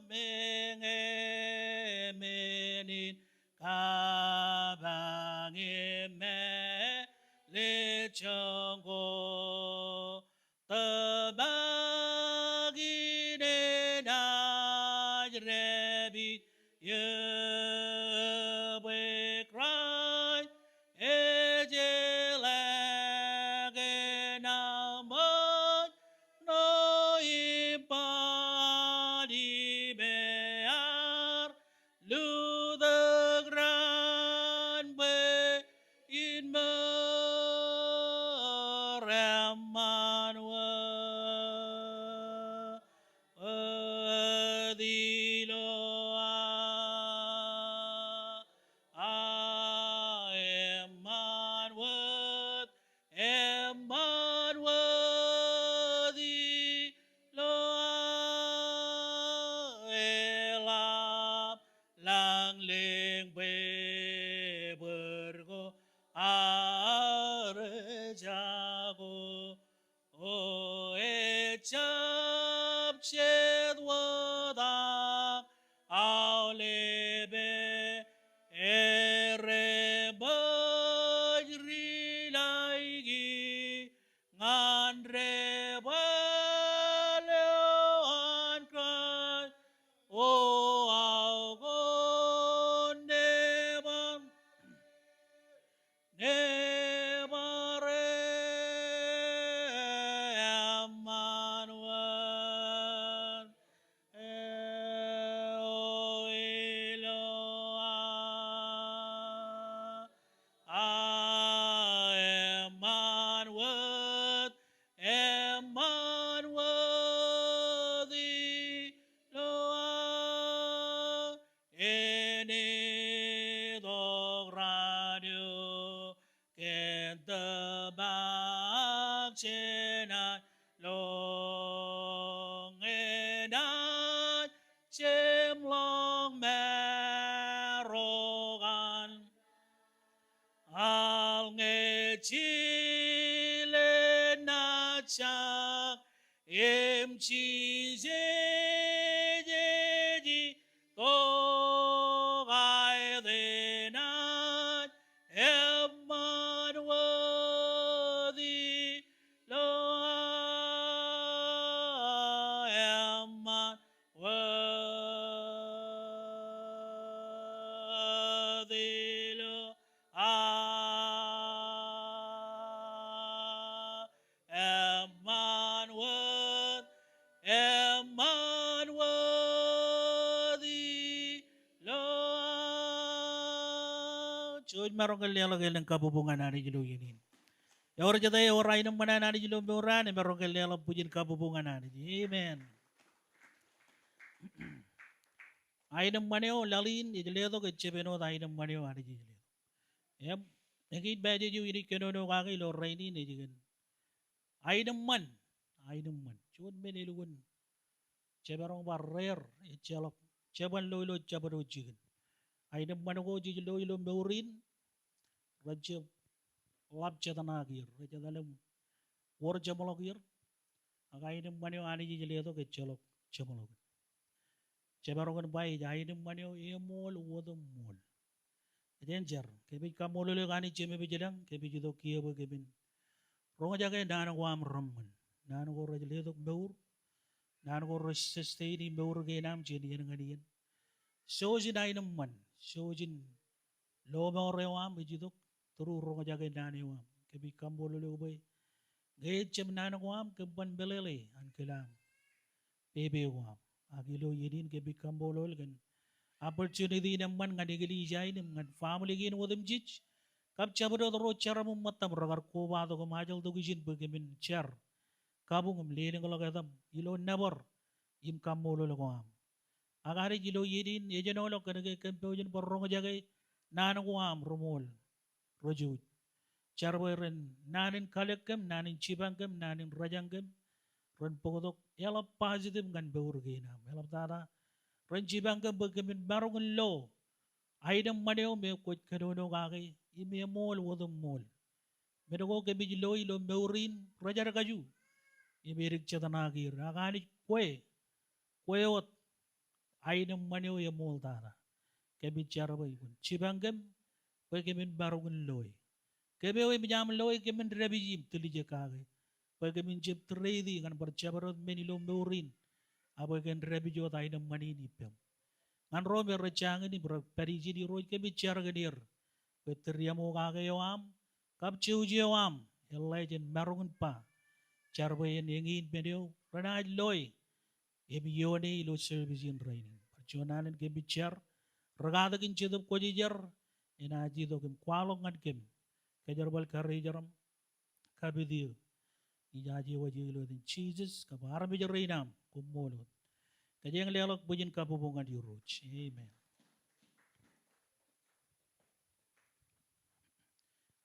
mengemenin kabangime lechonggo tabagine najrebi yebe cry ejelage naman no impadi bear the grand be in Maramanwa Adiloa Emanwat Emanwadi Loa Elam Lang Ling Be Bergo Arejago O Echap Chedwada Aulebe Ere Bajri Laigi Ngandre Baleon Kran O Algon Neban Nebare Amanuan Eloa Emanwat Emanwadi Loa Ene dog radio Kentabak Chena Long Enan Chem Long Merogan Al Nge Chile Nachak Em Chi Jeji Togai Denan Emanwadi Loa Emanwadi Loa Emanwad Emanwadi Loa Cuy marong kalian ng kabubungan nari jilo yinin. Ya orang jatah ya orang ini mana nari jilo beoran, marong kalian pujin kabubungan nari. Amen. Ainam maneo lalin ijledo ke chebeno ainam maneo ani jile. Yep. Nagit ba ju ini kenono kaki lo raini ni jigen. Ainam man. Chun menilugun. Chebarong ba rare ichalok. Cheban lo chabaro jigen. Ainam manago jilo ilo meurin. Raja lab chetanagir. Raja dalam war jamalogir. Ainam maneo ani jile ke chalok jamalog. Chebarongan bai ainam maneo emol wodom mol. Danger. Kebi kamolo le gani cheme bijedang kebi judo kia bo kebin. Ronga jaga dana wam ramman. Nana go rajale dok beur. Nana go sustain beur ge nam jeni yang ngadian. Sojin ainam man. Sojin lo mo rewam bijidok turu ronga jaga dana wam. Kebi kamolo le ubay. Ge chem nana wam keban belele an kelam. Bebe wam. Agilo yedin kebi kamolo le gan. Opportunity naman nga digili jay ng family gin wadam jich kap chabro ro chara mo matam ragar ko ba to majal to gijin bagamin char kabung lening ko lagatam ilo never im kamolo lo am agari gilo yidin ejeno lo kanage kampo jin porrong jagay nanan ko am rumol roju charbo ren nanin kalekam nanin chibangam nanin rajangam ren pogodok yala positive ngan beurgina yala tada Ranjibang ka bagamin barong lo. Aidang maneo me kot kadono kaki. Ime mol wadong mol. Medo kami jilo ilo meurin rajar kaju. Ime rik chatanagir. Akani kwe. Kwewot. Aidang maneo ya mol tara. Kami charba ikon. Chibangam bagamin barong loy. Kami oy mijam loy kami rebijim tulije kaki. Bagamin jib trade kan bercabarot menilo meurin. Apa kan rebijo tayo ng manini pem. Ngan rome recang ini periji di roy ke bicara gedir. Peteria mo kakayo am, kapciu jiyo am, legend marungun pa. Charbayan yangin medio, ranay loy. Emi yone ilo service in training. Perjuangan ke bicar, regada kin cedup ko jijar, enaji do kem kwalong ngan kem. Kajarbal karijaram, kabidiyo. Ijaji wajib lo din Jesus kabar bijar reinam kumolot. Kajang lelok bujin kabubungan di ruch. Amen.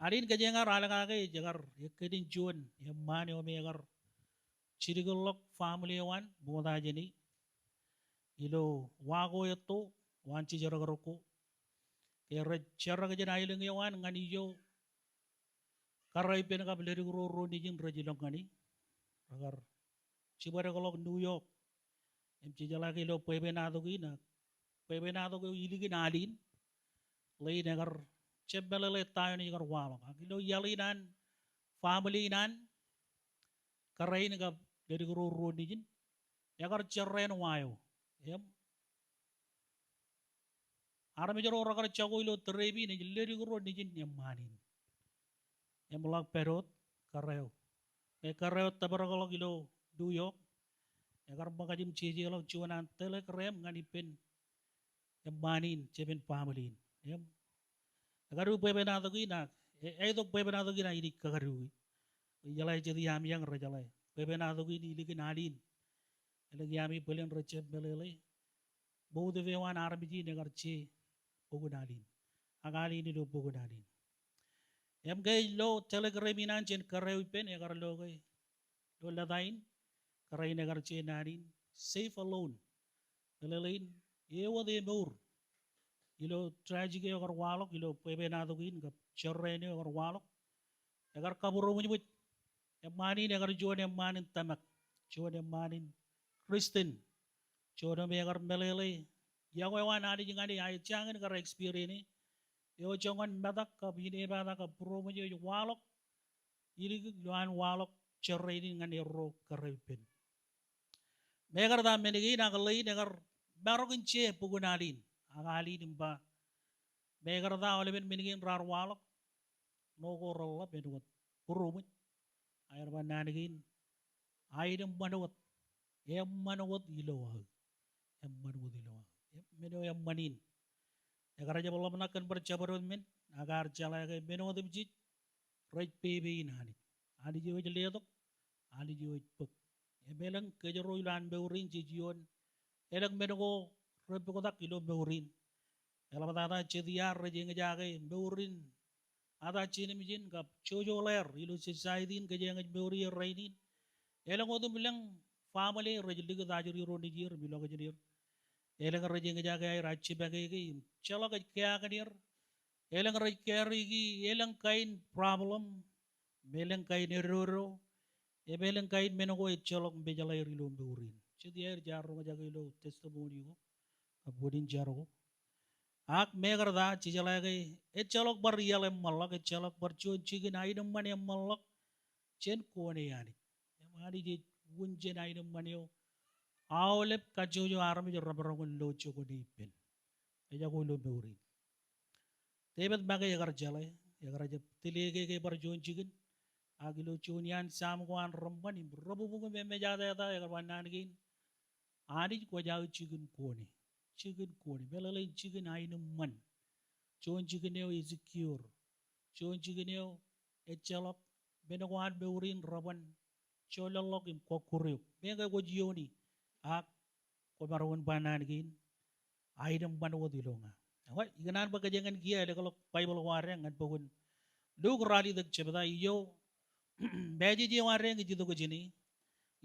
Arin kajang arala kage jagar yakedin juan yamani omegar chirigolok family wan boda jeni ilo wago yato wanci jaragaroko kera cara kajan ailing yawan ngani yo karai pen ka beleri ro nijin rajilong ngani agar cibare golok New York em cijala kilo pebenado gina pebenado ko iligin alin lay nagar cebelele tayo ni gar walo kilo yalinan family nan karai naga dari ro nijin yagar cerren wayo em arami jaro ragar chago ilo trebi ni leri ro nijin yamanin yang mulak perot kareo kareo tabaragalo kilo New York agar magajim ciji kalau cuanan tele krem nganipin yang manin ceben pamalin yam agar upe benado gina itu upe benado gina ini kagaru jalai jadi yam yang rajalai upe benado gini ini ginalin lagi yami belen recep belele bau de vewan arbiji negar ce pogunalin agali ini do pogunalin yam gay lo telegraminan jen kareu pen agar lo gay lo ladain karai negar ce narin safe alone lelain ewa de mur ilo tragic agar walok ilo pebe nado gin gap cerrene agar walok agar kaburo menyebut yang mani agar juan yang manin tamak juan yang manin Kristen juan yang agar melele yang wan adi jengani ay jangan agar experience yo jangan badak ka bini badak ka pro menyebut walok ini juan walok cerrene ngani ro karepen Megar da menigi nagalai negar barogin ce pugunalin agali nimba megar da oleben menigin rar walok nogo rolla benuat purumit ayar bananigin aidem manuat em manuat ilowa meno em manin agar aja belum nakan bercabarun men agar jala ke menuat imjit right pebe inani ali jiwa jeletok ali jiwa pek emelang kejero ilan beurin jijion elang menugo Repe ko tak ilo beurin. Ela batata chediar reje ngejage beurin. Ada chini mijin kap chojo ler ilo society ke jeng beuri reinin. Ela ngotu bilang family reje liga tajuri roni jir bilo ke jedir. Ela reje ngejage ay rachi bage ke chalo ke kya kadir. Ela reje carry ki ela kain problem. Melang kain error. Ebelang kain menogo chalok bejala rilo beurin. Chediar jarro ngejage ilo testimony ko. Abudin jarro. Ak megarda cijalage chalok bar yale malak chalok bar chon chigin aidam mane malak chen kone yani mari je wunjen aidam maneo awlep kajojo arami je rabarangun lo choko di pen eja ko lo beuri tebet baga yagar jale yagar je tilege ke bar chon chigin agilo chon yan sam ko an rambani rabu bugu me mejada ya yagar wanan gin ani ko jaw chigin kone belale chicken ainu man chon chicken eo insecure chon chicken eo echalok benogwan beurin raban chololok im kokuryo benga go jioni ak ko marawon banan gin aidam banwo dilonga awa iganan ba gajangan giya le kalok bible wareng ngan pogun dug rali dak chebda iyo beji ji wareng ji do gini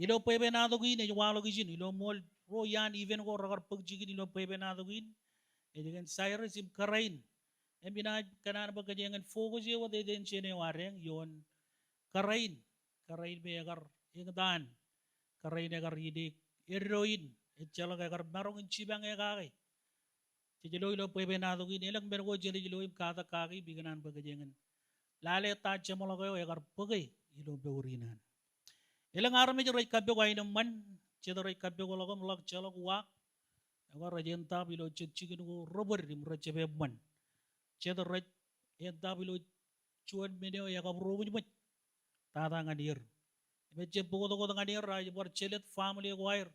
ilo pebe na do gini walo gini ilo mol ro yan even ko ragar pagjigin ilo pebe na do gini ejengan Cyrus im karain embina kanan ba gajangan focus yo de den chene wareng yon karain be agar ingdan karain agar yidik heroin echala agar marong chibang egage jelo ilo pebe na do gini elang bergo jeli jelo im kata kagi biganan ba gajangan lale ta chamolo ko agar pagay ilo beurinan elang arame jo rai kabbe ko ainam man chedo rai kabbe ko lagom lag chalok wa agar rajenta bilo chigin ko robber rim rachebe man chedo rai enta bilo chuan meneo ya kabro bunyi tata ngadir meche pogo ko ngadir raj bor chelet family ko air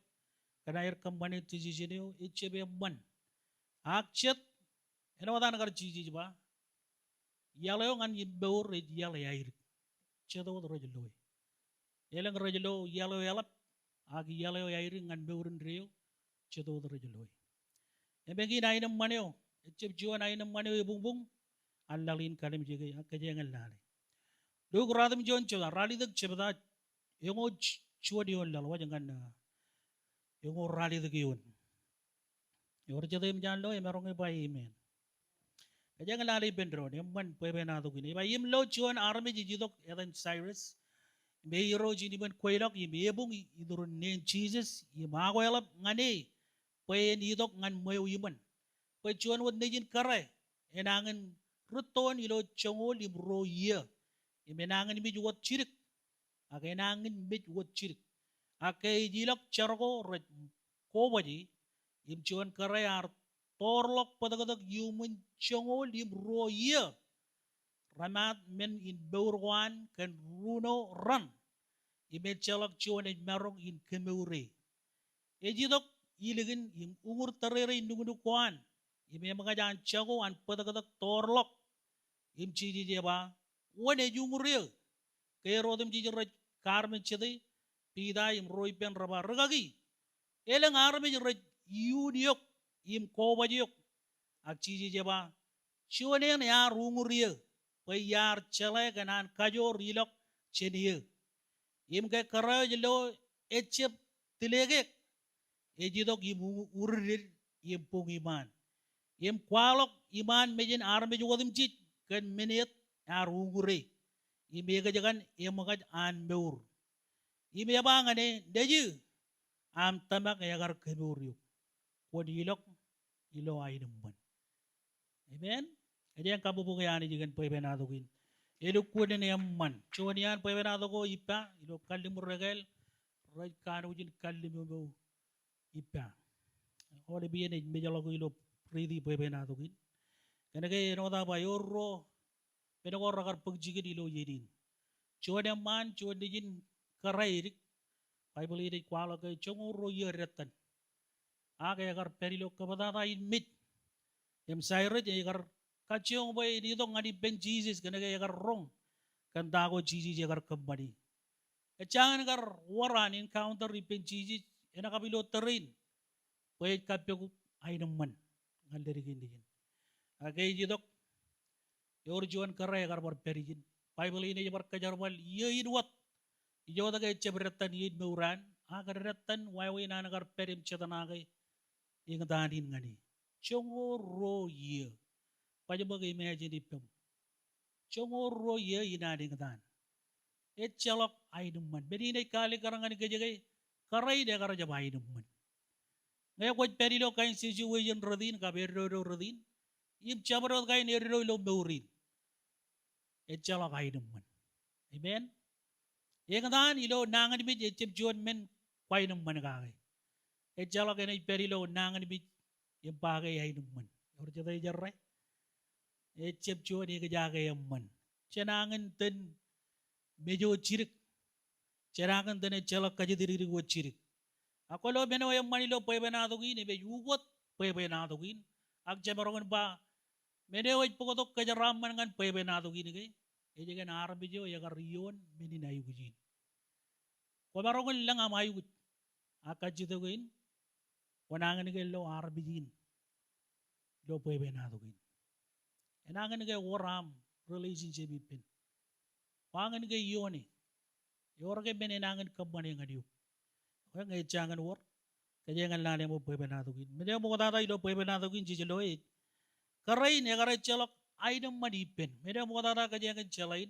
kana air company tijineo ichebe man akchet ena wadan kar chiji ba yalo ngan yimbeur yalo air chedo rajelo elang rajelo yalo yalap ag yalo air ngan beurin reo chedo rajelo ebengi nainam maneo echep juan nainam maneo bungbung allalin kalim jige akajengal lale dug radam jon choda rali dak chebda yongo chuodion lal wajangan yongo rali dak yon yor chedem janlo emerong e bai men kajangal lale bendro ne man pebe na do gini ba yim lo chuan army jidok edan Cyrus me yoro jini ban koilok yim ebung idurun nen Jesus yim agoyalap ngane pen idok ngan moyo yiman pe chuan wad nejin kare enangan ruton ilo chongol im ro ye imenangan mi juwat chirik akenangan mi juwat chirik akay jilok chargo raj kowaji im chuan kare ar torlok padagadag yuman chongol im ro ye ramat men in beurwan kan runo ran imet chalak chuan in marong in kemeure ejidok iligin im ungur tarere indugunu kwan ime mga jan chago an padagadag torlok im chiji jeba wane junguril kaya rodem jiji raj karmen chede pida im roy pen raba regagi elang arme raj yuniok im kobajok ak chiji jeba chuanen ya runguril payar chale kanan kajo rilok cheniye im ke karayo jelo echep tilegek ejidok im urir im pung iman im kwalok iman mejin arme juwadim chit kan menit arungure imega jagan imagad an beur ime bangane deju am tamak yagar keburiu kodilok ilo ainumban amen ajen kabubu yani jigan pebena dogin elu kodene amman chonian pebena dogo ipa ilo kallimu regel raj kanu jin kallimu ipa ole biene mejalo ilo pridi pebena dogin kanake noda bayoro penogor ragar pagjigin ilo yedin chuan man chuan dijin karairik bible ide kwalo ke chongoro yeretan age agar perilo kabadata in mit em Cyrus agar kachong boy dito ngadi ben Jesus kanake agar rong kan dago Jesus agar kembali echangan agar waran encounter ben Jesus ena kabilo terin boy kapyo ay naman ngal dari gindigin agay jidok yor juan kare gar bar perijin bible ini bar kajarwal yein wat ijo daga cebratan yid meuran agar retan wawi na nagar perim chetanagay ing danin ngani chongoro ye pajabag imagine ipem chongoro ye inading dan chalok ay naman bedi nay kali karangan gajagay karay de karaja bay naman ngayon ko perilo kain situation rodin ka berro rodin im chabarot kain erro lo meurin chalok ay naman amen yang dan ilo nangan bit ecep juan men kway naman kagay chalok ay perilo nangan bit yung bagay ay naman or jatay jarray ecep juan ay kajagay naman cenangan ten medyo cirik cenangan ten chalok kaja diri go cirik ako lo beno yung manilo pwede benatugin ibe yugot pwede benatugin ag jabarongan ba medyo ay pukotok kajaraman ngan pwede benatugin kay kan arabi jo ya riyon meninayugin ko barongan lang amayugut akajitugin wanangan kay lo arabijin lo pwede benatugin enangan kay waram relationship ipin pangan kay yoni yor kay benenangan kabane ngadiu kaya ngay jangan war kaya nga lani mo pwede benatugin medyo mo kata ilo pwede benatugin jijiloy karay ne karay chalok ay nang manipin medyo mo kata kaya nga chalain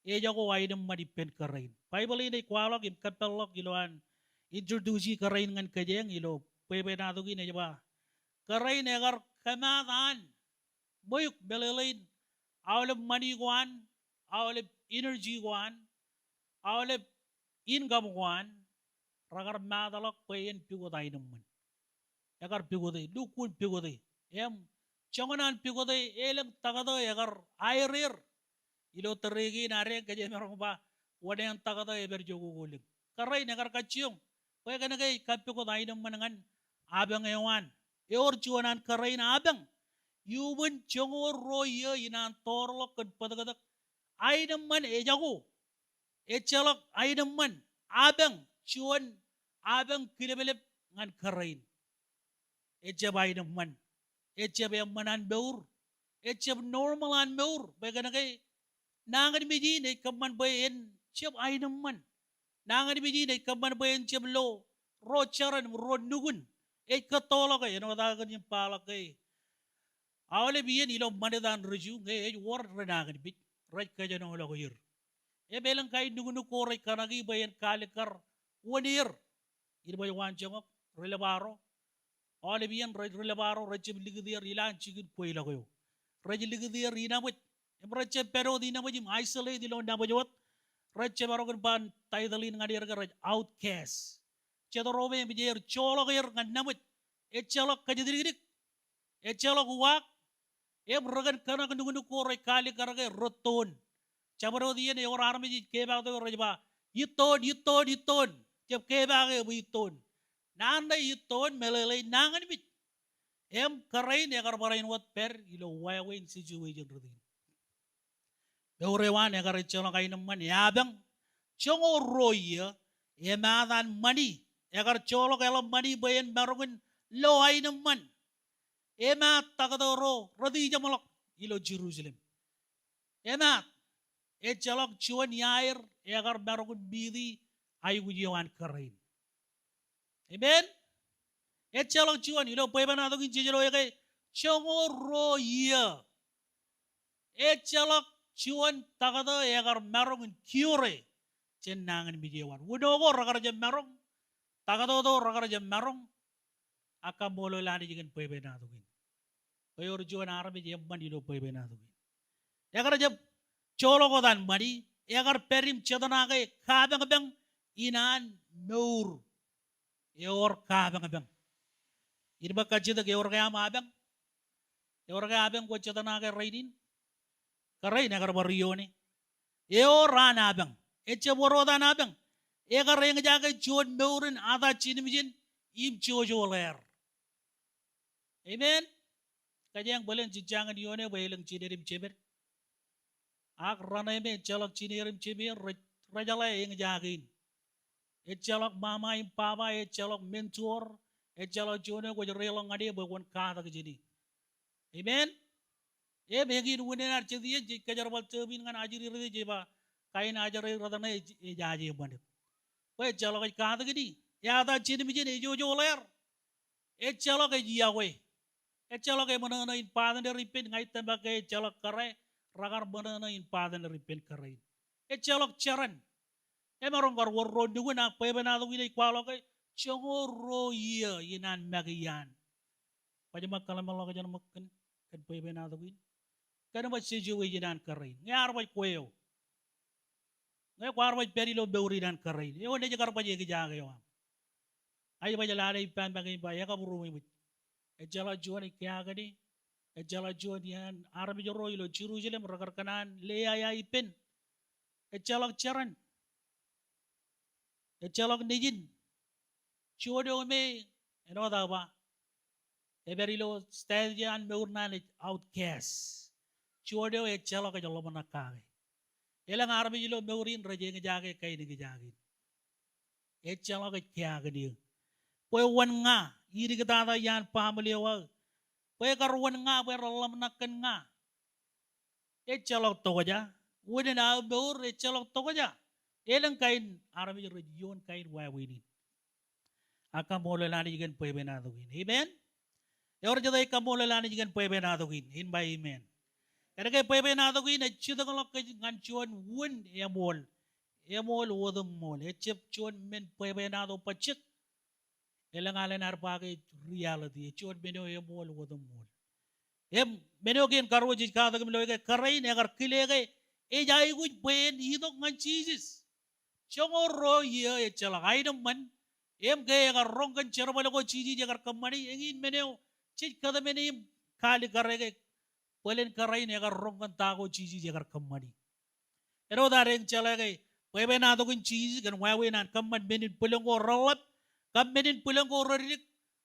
eja ko ay nang manipin karay bible ini kwalok im kapelok iloan introduce karay ngan kaya nga ilo pwede benatugin eja ba karay ne kar kamatan moyuk belelain awalab money kuan awalab energy kuan awalab income kuan ragar madalok payen pigoday naman yagar pigoday lukun pigoday em chonganan pigoday elang tagado yagar airir ilo terigi nare kaje merong ba wadang tagado eber jogo guling karay nagar kaciyong kaya kanagay kapigoday naman ngan abang ewan eor chuanan karay na abang yuban chongor roya inan torlok kan padagadak ay naman ejago echalok ay naman abang chuan abang kilebelep ngan karain ecab ay naman ecab yang manan beur ecab normal an beur bagana kay nangan biji ne kaman bayen cab ay naman nangan biji ne kaman bayen cab lo ro charan ro nugun katolo kay ano dagan yung palak kay awale biyen ilo manedan reju ngay war nangan bit right kaya nang lo koyir belang kay nugun ko ray kanagi bayen kalikar 1 year ini bayo wan jangok relabaro ole biyan relabaro rajib ligdir ilan chigin koila koyo rajib ligdir ina mo emrache pero di na mo jim isolate dilo na bajot rajib barogan ban taidalin ngadir ga raj outcast chedorobe bijer cholo gayer nganamut echalok kajidiririk echalok wak ragan kana kandungu ko ray kali karage roton chabaro di ne or armi keba to rajba yiton jab keba ke yiton nanda yiton melelay nangan bit em karay ne karbarain wat per ilo wayawain situation rodin beorewan ne karay cholo kay naman yabang chongo roya emadan mani egar cholo kay mani bayan marungan lo ay naman emat takadoro rodi jamolok ilo Jerusalem emat echalok chuan yair egar marungan bidi ay gujiwan karin amen echalok chuan ilo pwede na tugin jijelo kay chongo roya echalok chuan takado egar marungan cure cenangan bijewan wudogo ragar jam marung takado do ragar jam marung akamolo lani jigen pwede na tugin payor juan arabi jam mandi lo pwede na tugin egar jam cholo ko dan mari egar perim chedana kay kabang bang inan nur eor kabang bang irba kajida ke eor kaya mabang eor kaya abang ko chedana kay rainin karay na karbarione eor rana bang eche boroda na bang egar reng jaga chon nurin ada chinimjin im chojo ler amen kajang bolen jijangan yone bolen chinerim cheber ak rana me chalak chinerim cheber rajala eng jagin echalok mama im papa echalok mentor Echala Jone ko relo ngadi ba won ka ta jini. Amen. E begin winen ar chedi je kajar bal tebin ngan ajiri rede je ba kain ajari radana e jaje bande. Ko echala ko ka ta gidi. Ya ta chini mi jini jo ler. Echala ko jiya we. Echala ko mana in padan de ripin ngai tamba ke echala kare ragar mana in padan de ripin kare. Echala charan. E marong gar worro dugu na pe bena do gidi kwalo ko chongoro iya yinan magiyan. Pajama kalamalo ka jan makken kan pe bena do gidi. Kan ba seju we yinan kare. Ngar ba kweo. Ngai kwar ba perilo beuri nan kare. Yo ne jagar ba je jaga yo. Ay ba jala ay pan ba kay ba ya ka buru mi. Ejala juan kya gadi. Ejala juan yan arabi joro ilo Jerusalem ragar kanan le ya ipen. Ejala charan. Ejala nijin. Chodo me eno da ba. Eberilo stadian meurnan outcast. Chodo ejala ka jalo manakage. Elang arabi jilo meurin raje ngejage kay ni ngejage. Ejala ka kya gadi. Poe wan nga iri kita yan pamiliwa. Poe karwan nga poe ralam nakan nga. Echalok to ja. Wala na beur echalok to ja. Elang kain arami region kain wawini. Aka mola lani jigan poe benadugin. Amen. Yor jada ika mola lani jigan poe benadugin. In by amen. Kaya kay poe benadugin echida kalok kay nganchuan wun emol. Emol wodum mol. Echip chuan men poe benado pachik. Elang alen arpake reality. Chod beno emol wodum mol. Em beno ken karwo jis kada kem loge karai ne agar kilege e jai kuj ben idok ngan Jesus. Chongoro ye e chala gaidam man em ke agar rongkan cherbalo ko chiji agar kamani engin meneo chij kada menim kali karege pelen karai ne agar rongkan tago chiji agar kamani. Ero dareng chala ge pebe na to kun chiji kan wawe nan kamman benin pelongo rolap kam benin pelongo rorik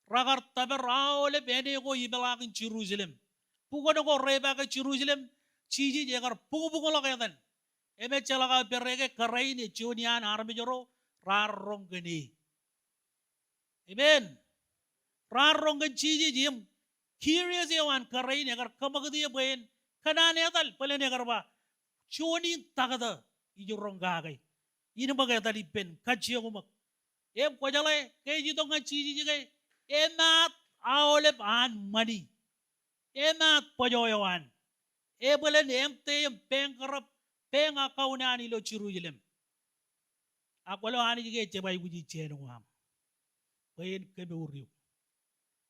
ragar taber raole bene ko ibelakin Jerusalem. Pugo ko reba ke Jerusalem chiji jagar pugo la kayan. Eme chala ka perege karai ni chunian armi joro rarong geni. Amen. Rarong gen chiji jim curious yawan karai ni agar kamagdi ben kanane atal pelen agar ba chuni tagada ijurong gagay. Ino bagay tali pen kachiyo kumak. Em ko jale kay jito nga chiji jigay emat aolep an money. Emat pajoyawan. Ebelen emte em pengkarap peng akaunan ilo Jerusalem. Ako lo ani jige cebay guji cheno am. Payen kebe uriu.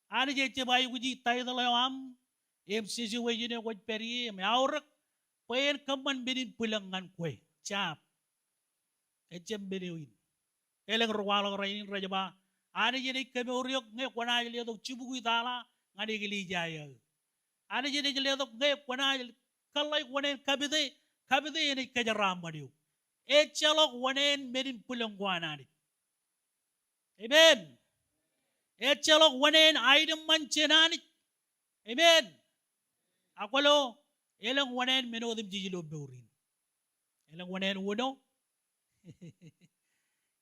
Ani jige cebay guji tayo dalo am. Em situation ko peri em aurak. Payen kaman benin pulangan kwe. Chap. Echem benewin. Eleng ruwalo rainin rajaba. Ani jige kebe uriu nge kwana jile to chibugu itala ngani gili jaya. Ani jige jile to nge kwana kalay kwanen kabide ini kajaram madiu. Echalok wanen merin pulangwanani. Amen. Echalok wanen aidam manchenani. Amen. Akwalo elang wanen menodim jijilo beurin. Elang wanen wuno.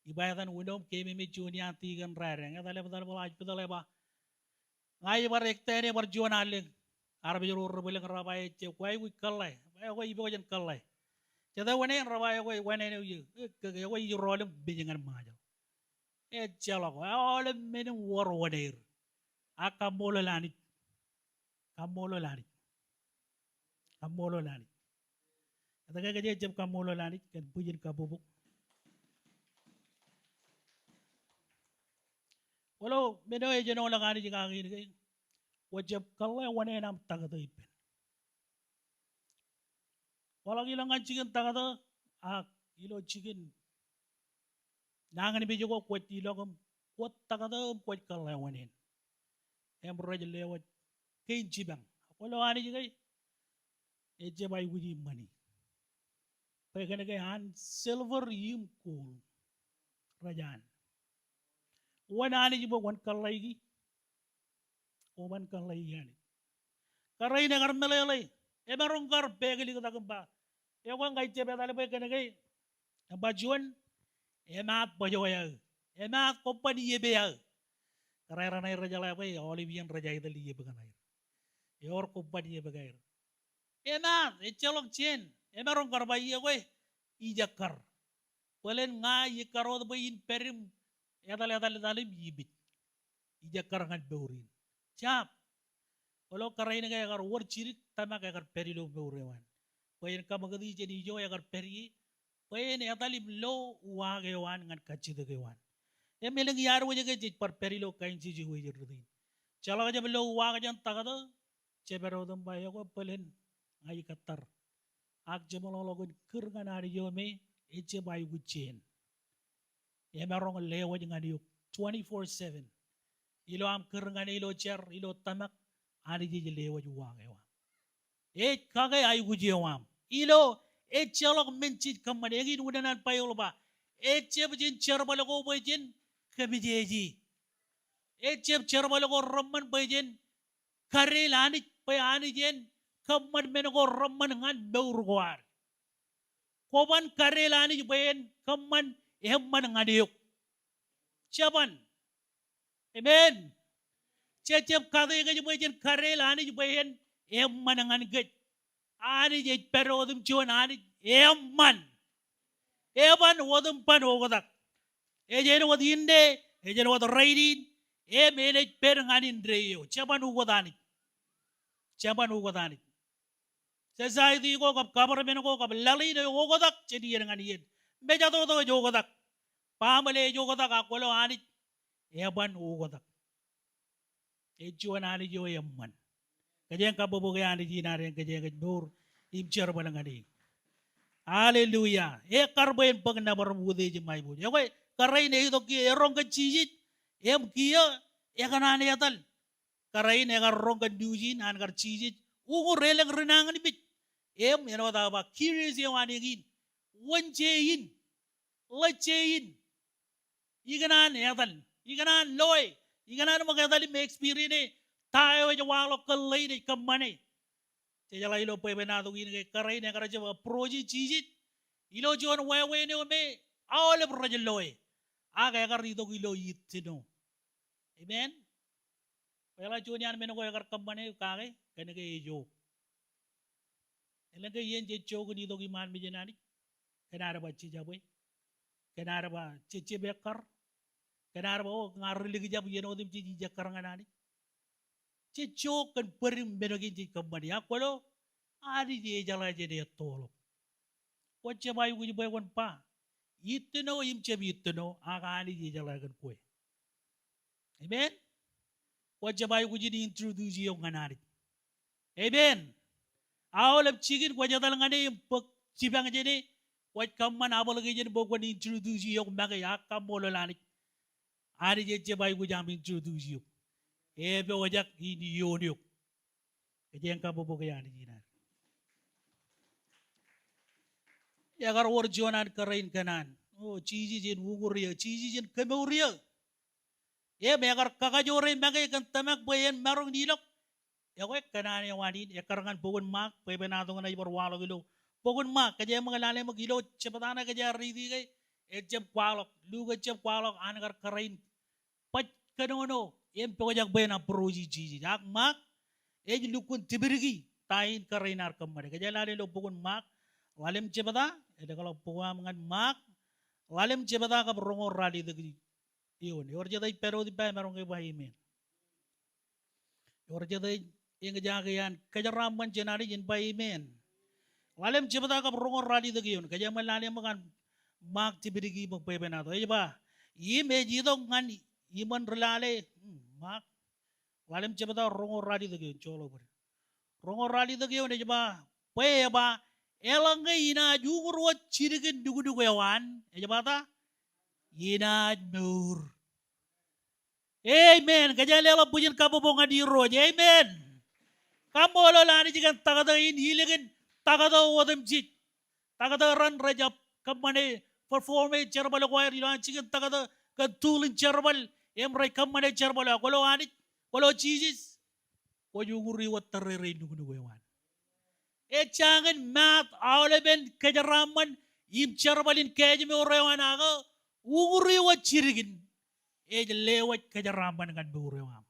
Ibayatan wuno kemi me junian tigan rare. Ngadale badal balaj badale ba. Ngai bar ektene bar juanaling. Arabi jurur bilang rabai ce kwai wi kallai. Ko ibo jan kallai. Cada wane rabai ko wane ne yu. Ke ko yu rolem binyangan majo. E chala ko ole men war waner. Aka molo lani. Kamolo lani. Kamolo lani. Ada ka je jam kamolo lani kan pujin ka bubuk. Walau meno e jeno la gani jika ngin ke. Wajib kallai wane nam tagada ipen. Walau ilangan chicken tagada ilo chicken nangan bi jogo kwat ilogam kwat tagada kwat kallai wane. Em roje lewat kain jibang. Walau ani jika e jebay guji mani. Pekene ke han silver yim cool rajan. Wana ani jibo wan kallai gi. Oman kallai yani. Karai nagar melelai. Emarongkar pegeli kata kemba. Ewan gai cebe tali pekene ke. Bajuan emat bajoya. Emat kompani yebea. Karairan air raja lewe Olivian raja itu liye began air. Yor kupat liye begair. Eman, echolok chen. Emarong karbai ye we ijakar. Palen nga yikarod ba in perim edal yibit. Ijakar ngan beurin. Cap. Kalau karai na kar war cirik tama kar perilo beurewan. Payen kamagadi jadi jo kar peri. Payen edalim lo uagewan ngan kacidegewan. Emeling yar wajah ke par perilo kain cici wajah rudin. Calo aja lo uagejan tagado. Ceberodom bayo ko palen ngai katar. Ak jemolologon kergan hari jo me eche bayu gucien. Emarong lewa dengan yuk 24/7. Ilo am kergan ilo cer ilo tamak hari je lewa juang ewa. Kagay ayu gujiwam. Ilo chalok mencit kamad egin udanan payol ba. Cep jin cerbalago bajin kabijeji. Cep cerbalago ramman bajin karel anit payani jen kamad menago ramman ngan beurguar. Koban karel anit bayen kamad ehman ngadiyuk. Caban. Amen. Cep kadai gaji bajin karel anit bayen emman ngan gaj. Ani je perodum cuan ani emman. Eban wadum pan ogodak. Ejen wad inde, ejen wad raidin. Menej per nganin dreyo. Caban ugodani. Caban ugodani. Society ko kap government ko kap lali de ogodak jadi yen nganin. Beja to jogodak. Pamale jogodak akwalo ani eban ugodak. Ejuan ani jo emman. Kajeng kaboboge ani jinaren kajeng nur imcer balangani. Haleluya. Karbain pag nabar bude je mai bude. Oke, karai ne itu ki erong ke cicit. Kia kanane yatal. Karai ne rong ke dujin an kar cicit. Ugo releng renangan ibit. Eno ta ba curious yang ani gin. Wancein. Lecein. Iganan yatal. Iganan loy. Iganan magatal me experience. Tayo aja walok kelai deh kemana? Sejala ilo pebenado gini karai ne karaja proji cicit. Ilo juan wewe ne me awal beraja loe. Aga kar itu ilo yitino. Amen. Pela juan yan meno kar kemana kage kene ke ijo. Elenge yen je chogu ni dogi man mi jenani. Kenara ba cijaboy. Kenara ba cici bekar. Kenara ba o ngarili gijab yeno dim cici jakar nganani. Cicok kan perim benogin di kembali aku lo adi dia jalan jadi tolong. Wajah bayu kuji bayu kan pa. Itu no im cebi itu no aga adi dia jalan kan kue. Amen. Wajah bayu kuji di introduce yang kanari. Amen. Awalnya cikin wajah dalang ane yang pek cibang jadi wajah kaman awal lagi jadi bawa introduce yang magai akam bola lani. Adi dia bayu kuji am introduce yang. Ebe wajak ini yoniuk. Kejeng kabobo kaya ni jinar. Ya kar war jonan karain kanan. Oh cici jen wuguria, cici jen kemeuria. Ya megar kakajore magai kan tamak bayan marong nilok. Ya kau kanan yang wadin, ya karangan pogun mak, pebenatong na ibar walo gilo. Pogun mak, kejeng mengalami magilo, cepatana kejeng ridi kay. Ejep kwalok, luga ejep kwalok, anakar karain. Pat kanono. Pokoknya bena proji cici. Jak mak, lukun tibirgi tain karinar kembali. Kejalan lo pukun mak, walem cepata. Ada kalau pukun mengan mak, walem cepata kap rongor radi degi. Iyon, orjadai pero di pa merong kebahimen. Orjadai yang kejagaan kejaraman jenari jen bahimen. Walem cepata kap rongor radi degi iyon. Kejaman lalim mengan mak tibirgi magpebenato. Iya ba? Ime jidong ngan iman relale mak walem cepata rongor radi degi colo ber. Rongor radi degi iyon aja ba? Pe ba? Elangga ina jugur wat cirigin dugu-dugu yawan. Aja ba ta? Ina nur. Amen. Kaya lela pujian kamu bonga di roja. Amen. Kamu lo lani jikan tagada ini hiligin tagada wadam jit. Tagada ran raja kamane performance cerbal choir ilan jikan tagada katulin cerbal emrai kamane cerbal kalau anit kalau cheeses ko yuguri wat terere dugu-dugu yawan. Jangan mat awleben kejaraman im cerbalin kejme orawan aga uguri wa cirigin lewat kejaraman kan beurewam.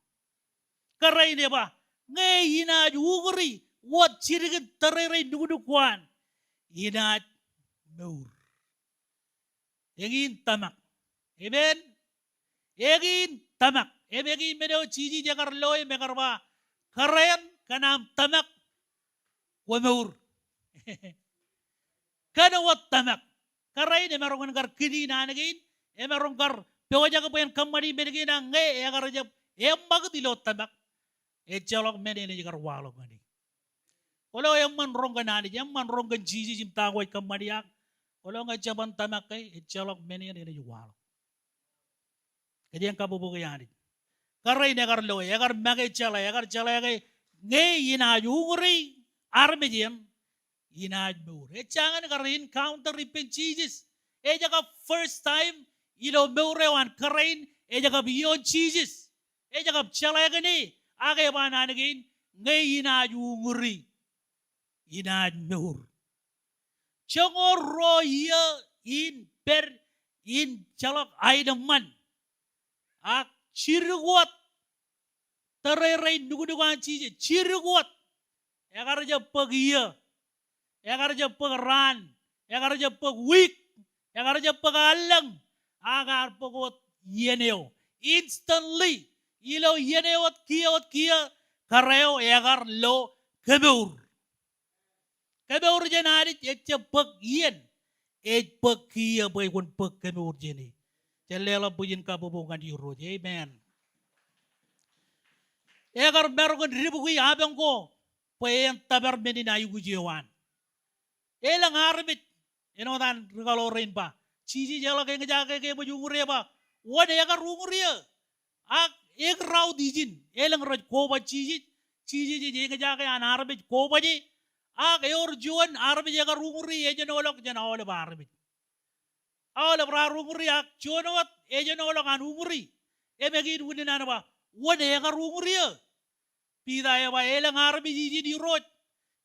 Karai ne ba ngai ina ugri wat cirigin terere dudukuan ina meur. Egin tamak. Amen. Egin tamak. Egin medo cici jakar loy mekarba karen kanam tamak wa meur. Kana wat tamak. Karai ne merongan kar kini nanagin emerong kar pewaja ka pen kamari bedegin ngai agar jab embag dilo tamak. Echalok mene ne jakar walok ngani. Kalau yang man nani, yang man ronggan cici jim tawai kamariak. Kalau nggak jaban tamak kay echalok mene ne walok. Jadi yang kabubu kayani. Karai ne kar loy, agar magai chala, agar chala kay ngai ina yungri armejiem ina meur. Echangan karin counter ripen cicis. Ejaka first time ilo meurewan karin ejaka beyond cicis. Ejaka chala gani. Age ba nanagin ngai ina yungri ina meur. Chongor roya in per in chalak aidaman. Ak cirguat terere dugudugan cici cirguat. Agar aja pegia. Agar aja pegeran. Agar aja pegwik. Agar aja pegalang. Agar pegot yeneo. Instantly. Ilo yenewat kia kareo agar lo kebeur. Kebeur jenarit etche peg yen. Et peg kia bay kon peg kebeur jeni. Jelela puyin kabubungan di road. Amen. Agar merokan ribu kui abang ko. Payen tabar menina yugu jewan. Elang arbit. Enotan regalorin pa. Cici jala kaya ngejaka kaya bajungure pa. Wada agar unguria. Ak ek raw dijin elang raj koba cici je ngejaka an arbit koba je. Ak eor juan arbit agar unguri ejen olok jan awal ba arbit. Awal ba unguri ak juanot ejen olok an unguri. Emegin wunin ana ba. Wada agar unguria. Pida ya ba elang arbit jiji di roj.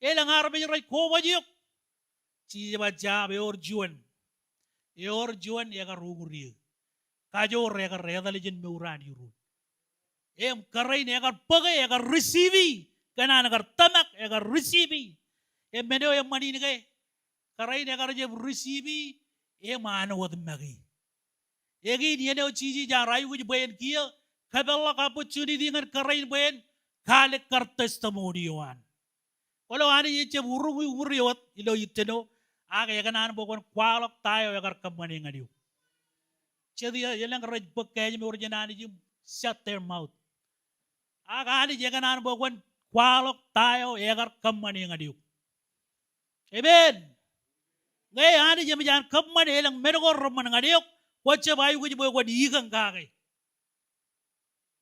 Elang arbit raj koba juk. Cici ba jab eor juan. Eor juan agar unguri. Kajor agar redal jen meuran di roj. Karai ne agar pagai agar receive kana agar tamak agar receive medo mani ne kay karai ne agar je receive mano wad magi egi ne ne cici jarai wuj bayan kia kabella opportunity dengan karai bayan kale kar testimonian kalau ani ye uruyot ilo yiteno aga kana an bokon kwalok tayo agar kamani ngadiu jadi yelang raj bakay me urjanani jim shut their mouth. Agani jangan bokon kwalok tayo agar kamani ngadiu. Amen. Ngay ani jangan kamani elang menogor roman ngadiu. Wacha bayu kuji bokon igang kagay.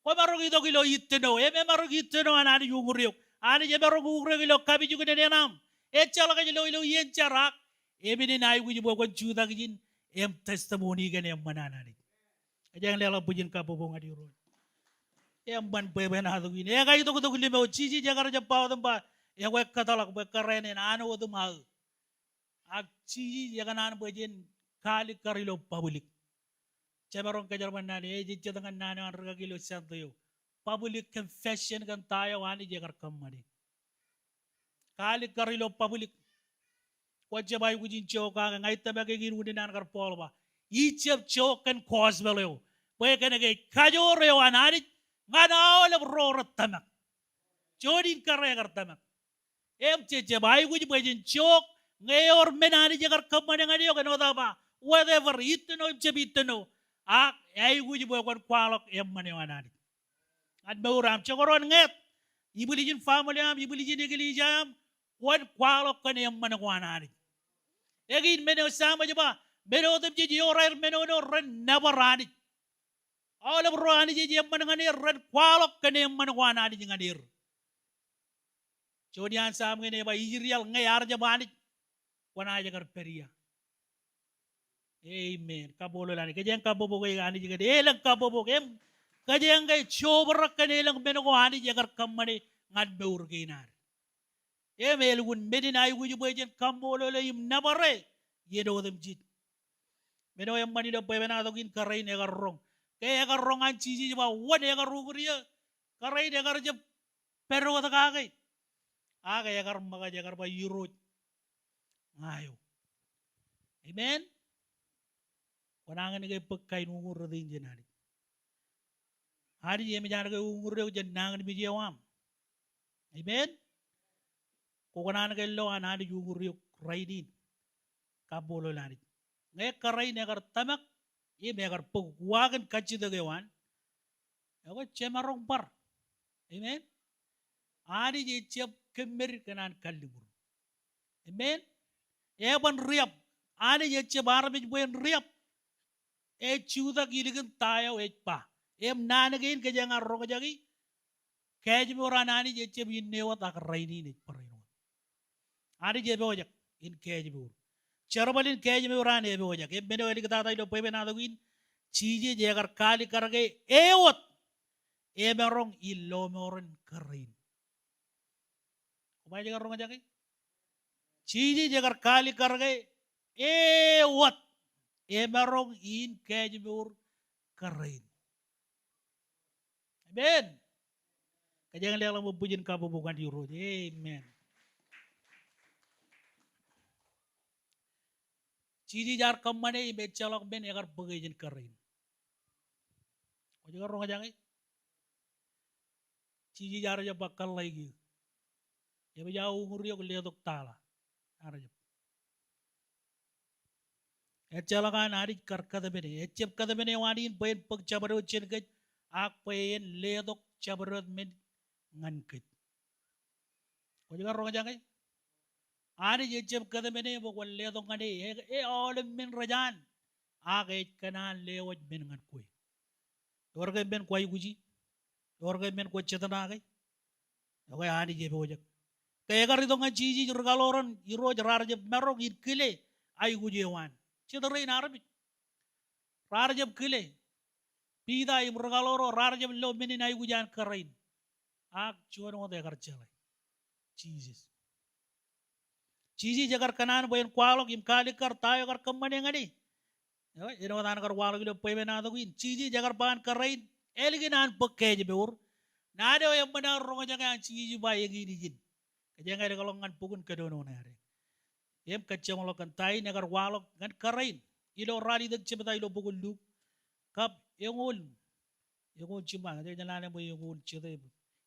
Ko marog ito kilo iteno. Marog iteno anani yunguriu. Ani je marog unguriu kilo kabi juga nenam. Echala kilo yen charak. Ni nayu kuji bokon juda kijin. Testimoni gani mananani. Jangan lela pujin kabobong ngadiu. Ban beben hadu gini. Kaya itu kutu lima cici jagar jepau tempat. Wek katalak wek keren anu itu mal. Cici jagan anu bejin kali karilo public. Cemerong kejar nani. Cici dengan nani harga kilo satu yo. Public confession kan tayo ani jagar kamari. Kali karilo public. Wajah bayu kujin cowok ngai tabak gini udin anak pol ba. Icap cowok kan cause beleo. Baik kan gay kajor yo anari. Ngana awal berorot tamak. Jodin karya agar tamak. Cece bayu kuji bajin cok. Ngayor menani jagar kamane ngadiyo kano ba. Whatever itu no itu no. Ayu kuji bajin kwalok mane wanani. At bauram cokoron nget. Ibu lijin family am, ibu lijin igili jam. Wan kwalok kan mane wanani. Egin meno sama jaba. Meno tem jadi orang meno no ren nabarani. All rohani je mananganir red kwalok kene manwana di ngadir. Jodian sam ngene ba Israel ngayar jabani wana jagar peria. Amen. Kabolo lani kajang kabobo kay ani jaga elang kabobo kem kajang kay chobar kene elang menoko ani jagar kamane ngad beur kinar. Emelun medina ayu ju bajen kambolo layim nabare yedo dem jit. Meno yang mani do pebena to gin karai negar rong. kaya ka rongan cici jeba wan ya ka ruguria karai de kar jeb pero ta kagai aga ya kar maga ya kar ba yuro ngayo amen wanangan ni pagkain ungur din jenari hari ye mejar ke ungur de jenang ni bijewam amen ko kanan ke lo anadi ungur yok raidin kabolo lani ngay karay ne kar tamak ye me kar pug wagan kachi de gewan ako chemarong par amen ani je chep kemer kanan kalibur amen eban riap ani je che barbe buen riap e chuda giligen tayo e pa em nanagin ke jangan ro jagi kej moran ani je che bin newat ak raini ne parino ani je bojak in kej bur चरबलिन केज में उरान है हो जाके मैंने वाली कथा था लो पे बना दो इन चीजें जेकर काली कर गए एवत ए मेरों इल्लो मेरों करीन उपाय जेकर रोंग जाके चीजें जेकर काली कर गए एवत ए मेरों इन केज में उर करीन amen kajangan lihat lamu pujian kabu bukan diurut amen चीज़ी जार कम मने ये बेचालक बेन अगर बगैजन कर रही हो जगह रोंग जाएंगे चीज़ी जार जब बक्कल लाएगी ये भी जाओ उंगलियों को ले दो ताला आरे जब बेचालक आन आरी कर कदम बेने एचप कदम बेने वाणी इन बेन पग चबरो चेन के आग पेन ले दो चबरो में ngăn kịch हो जगह रोंग जाएंगे ani je jeb kada mene bo walle do ngade e olem min rajan age kanan lewaj men ngan koy dorga ben koy guji dorga ben ko chetana age ko ani je bo jak kay gar do ngan jiji rgaloron iro jar je merok ir kile ay guji wan chedare in arabi rar je kile pida im rgaloro rar je lo menin ay gujan karain ak chuan mo de gar chalai jesus चीज़ी जगर कनान बयन क्वालोग इमकाली कर तायो कर कम मने ngani ino tan kar walo gilo pebe na dogi चीज़ी जगर पान कर रही elgi nan pekke je beur na de yang benar rongo jangan cheesy ba yegi ni jin jangan de kalau ngan pugun kedono na re em kacang lo kan tai negar walo ngan karain ilo rali dak cebata ilo pugun lu kap yongul cuma de jalan mo yongul cede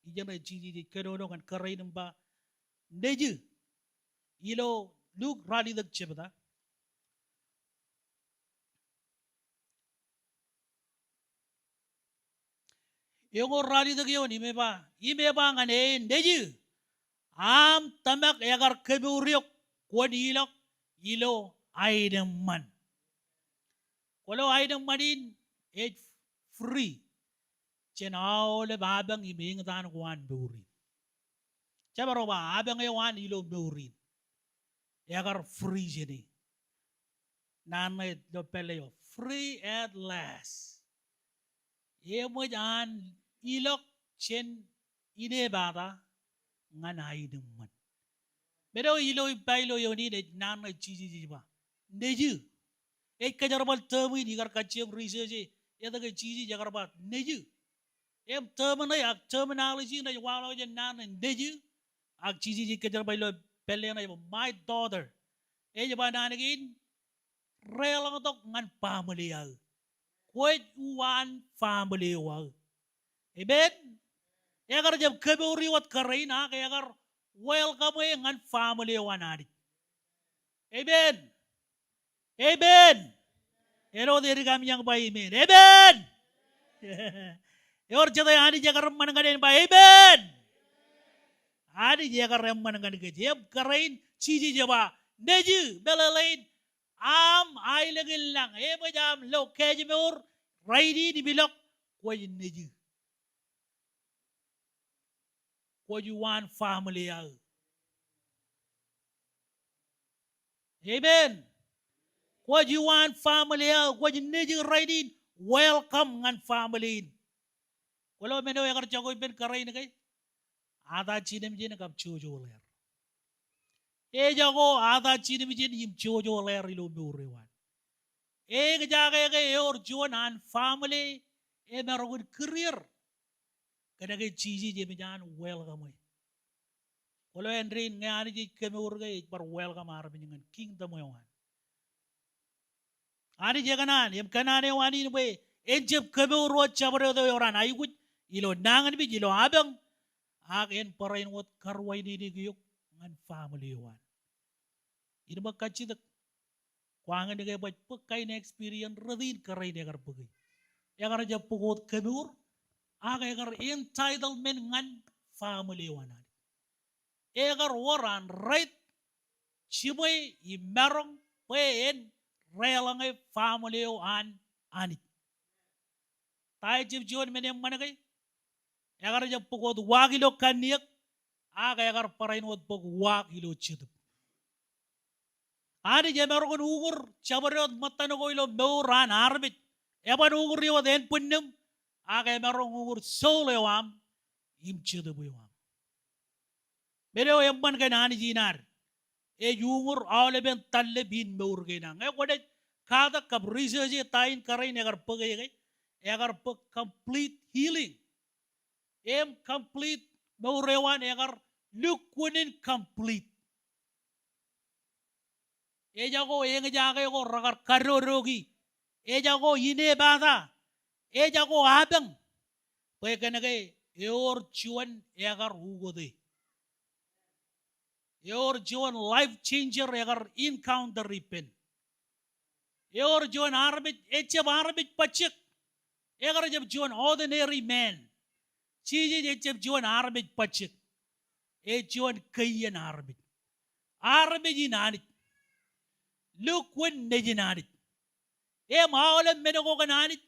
ijan cheesy kedono kan karain ba neju ilo luk rali dak cebata yongo rali dak yon imeba ngane neju am tamak yagar keburiok kwadilok ilo aideman kalau aideman it free cenau babang iming tan kwan buri cabaro ba abang yawan ilo buri yagar free jeni nanay do peleyo free at last mo jan ilok chen ine bata nganai deman pero ilo ipailo yoni de nanay chiji ba neju kajarbal termi di gar kacem research eta ke chiji jagar ba neju terminal ak terminology na walo jen nanay neju ak chiji kajarbal pele na my daughter ba nanagin relang tok ngan family al kwet one family wal amen yagar jab keburi wat karina yagar welcome ngan family wanadi amen amen ero deri kami yang baik amen amen yor jada ani jagar manangaden ba amen ani jagar manangan ke jeb karain chiji jaba neju belalain am ay lagin lang jam lo kejmur raidi di bilok ko neju ko you one family al amen ko you one family al ko neju raidi welcome ngan family kalau meno yagar jagoy ben karain kay ada chinem jin kap chojo ler jago ada chinem jin yim chojo ler ilo murewan jaga ke or juan family meron career. Kada kay cheesy je bijan welcome. Kalau Andrin ngani je kami urga par welcome arbi dengan kingdom mo yan. Ani je kanan, yam kanan wani ni be. Enjep kami urwa chabare do yoran ayugut ilo nangan bi ilo abang. Akin parain wat karway ni giyok ngan family wan. Ino ba kachidak kwangan ni kay ba pagkay na experience radin karay ni kar pagay. Yakar ja pugot kamur aga yakar entitlement ngan family wan. Yakar waran right chimoy imerong paen relangay family wan anit. Tayo jibjuan menem managay. Yakar ja pugot wagilo kaniyak aga yakar parain wat pag wagilo chiduk. Ani je meron ugur chabarot matano ko ilo meuran arbit. Eban ugur yo den punnum aga meron ugur solo yam imchedo buyam. Mereo yamban kan ani jinar. E ugur awle ben talle bin meur gena. Ngai kode kada kab research tain karai negar pagay gay. Egar pag complete healing. Complete meurewan egar lukunin complete. Eja ko jaga ko ragar karorogi. Eja ko ine bata. Eja ko abang. Pwede ka na kay eor chuan egar ugode. Eor chuan life changer egar encounter ripen. Eor chuan arbit echab arbit pachik. Egar jab chuan ordinary man. Chiji echab chuan arbit pachik. E chuan kayan arbit. Arbit inanit. Look when nejinanit. Maalam menoko kananit.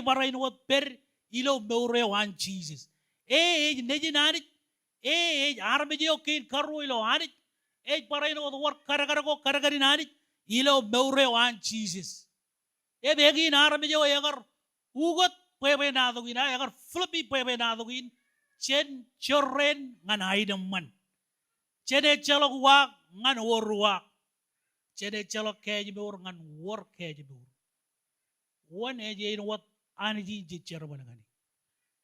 Barain wat per ilo meurewan Jesus. Nejinanit. Armedio kin karu ilo anit. Barain wat war karakarako karagarinanit. Ilo meurewan Jesus. Begin armedio egar ugot pwede nadugin. Egar flippy pwede nadugin. Chen chorren ngan haidamman. Chen chalok wak ngan warwak. Jadi celok kaji beur ngan war kaji beur. Wan eje in wat anji je cerabani ngani.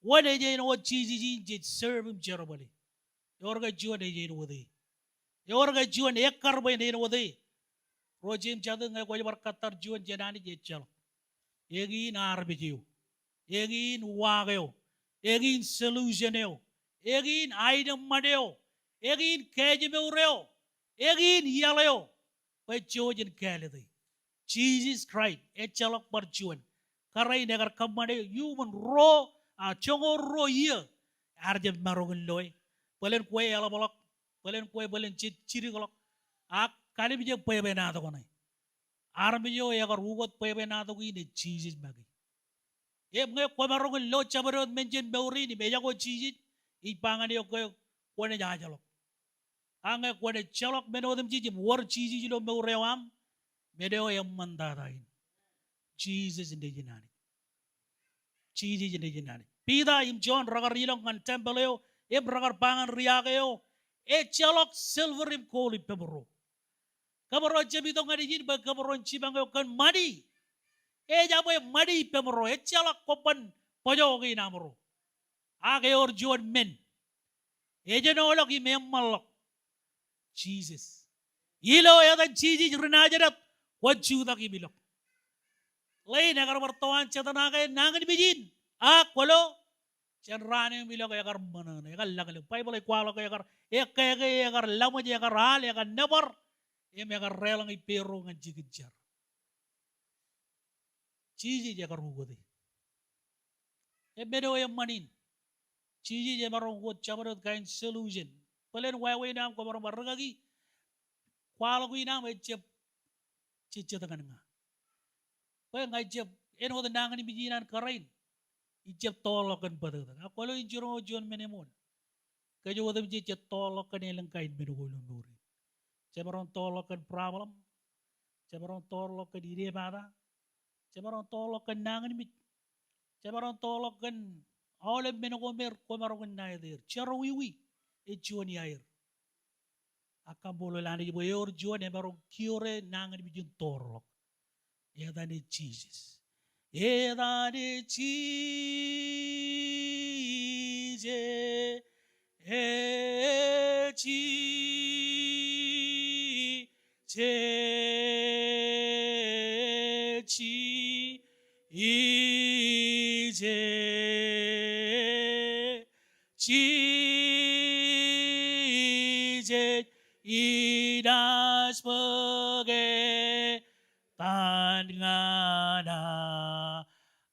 Wan eje in wat cheese je serve him cerabani. Yorga juan eje in wadi. Yorga juan ekar bay in wadi. Rojim jadu ngai ko bar katar juan jenani je celok. Egi in arbijio. Egi in wageo. Egi in solutioneo. Egi in item madeo. Egi in kaji beureo. Egi in yaleo. Pejojen kalidi. Jesus Christ echalok perjuan. Karai negar kamade human ro chongo ro iya. Arjab marogun loy. Balen kue ala bolok. Balen kue balen ciri golok. Kali bija kue benado konai. Armijo yagar ugot kue benado ini Jesus bagi. Nge kue marogun lo cabarot menjen beuri ni beja ko Jesus. Ipangan yo kue ne jajalok. Angga kue chalok menodem jiji war jiji jilo meurewam medeo yang mandarain Jesus inde jinani jiji inde jinani pida im John ragar rilong kan tempeleo ragar pangan riageo chalok silver im koli pebro kabaro jabi to ngadi jin ba kabaro cibangeo kan madi jabo madi pebro chalok kopan pojogi namro age or John men jenolok i memmalok Jesus. Ilo yadan cheese rinajarat wajju da kibilok. Lay nagar bertawan cetana kay nangan bijin. Kwalo cenrane bilok yagar mana yagar lagal. Bible kwalo yagar yagar lama yagar hal yagar never yagar relang ipero ngan jigjar. Cheese yagar hugode. Bedo yang manin. Cheese yagar hugod cabarot kain solution. Palen wae nam ko barang baragagi kwalo ko inam ejep cicet dengan nga pa nga ejep eno da nangan bijinan karain ejep tolokan padada ako lo injuro jon menemon kajo wadam cicet tolokan elang kain menugulun nuri cebaron tolokan problem cebaron tolokan ide mata cebaron tolokan nangan mit cebaron tolokan awle menugomer ko marogon na edir chero wiwi Juan yair. Akan bolo lani ibu yor Juan yang baru cure nangan bijun torok. Ya tadi Jesus. 예단의 지제 이나스버게 단가나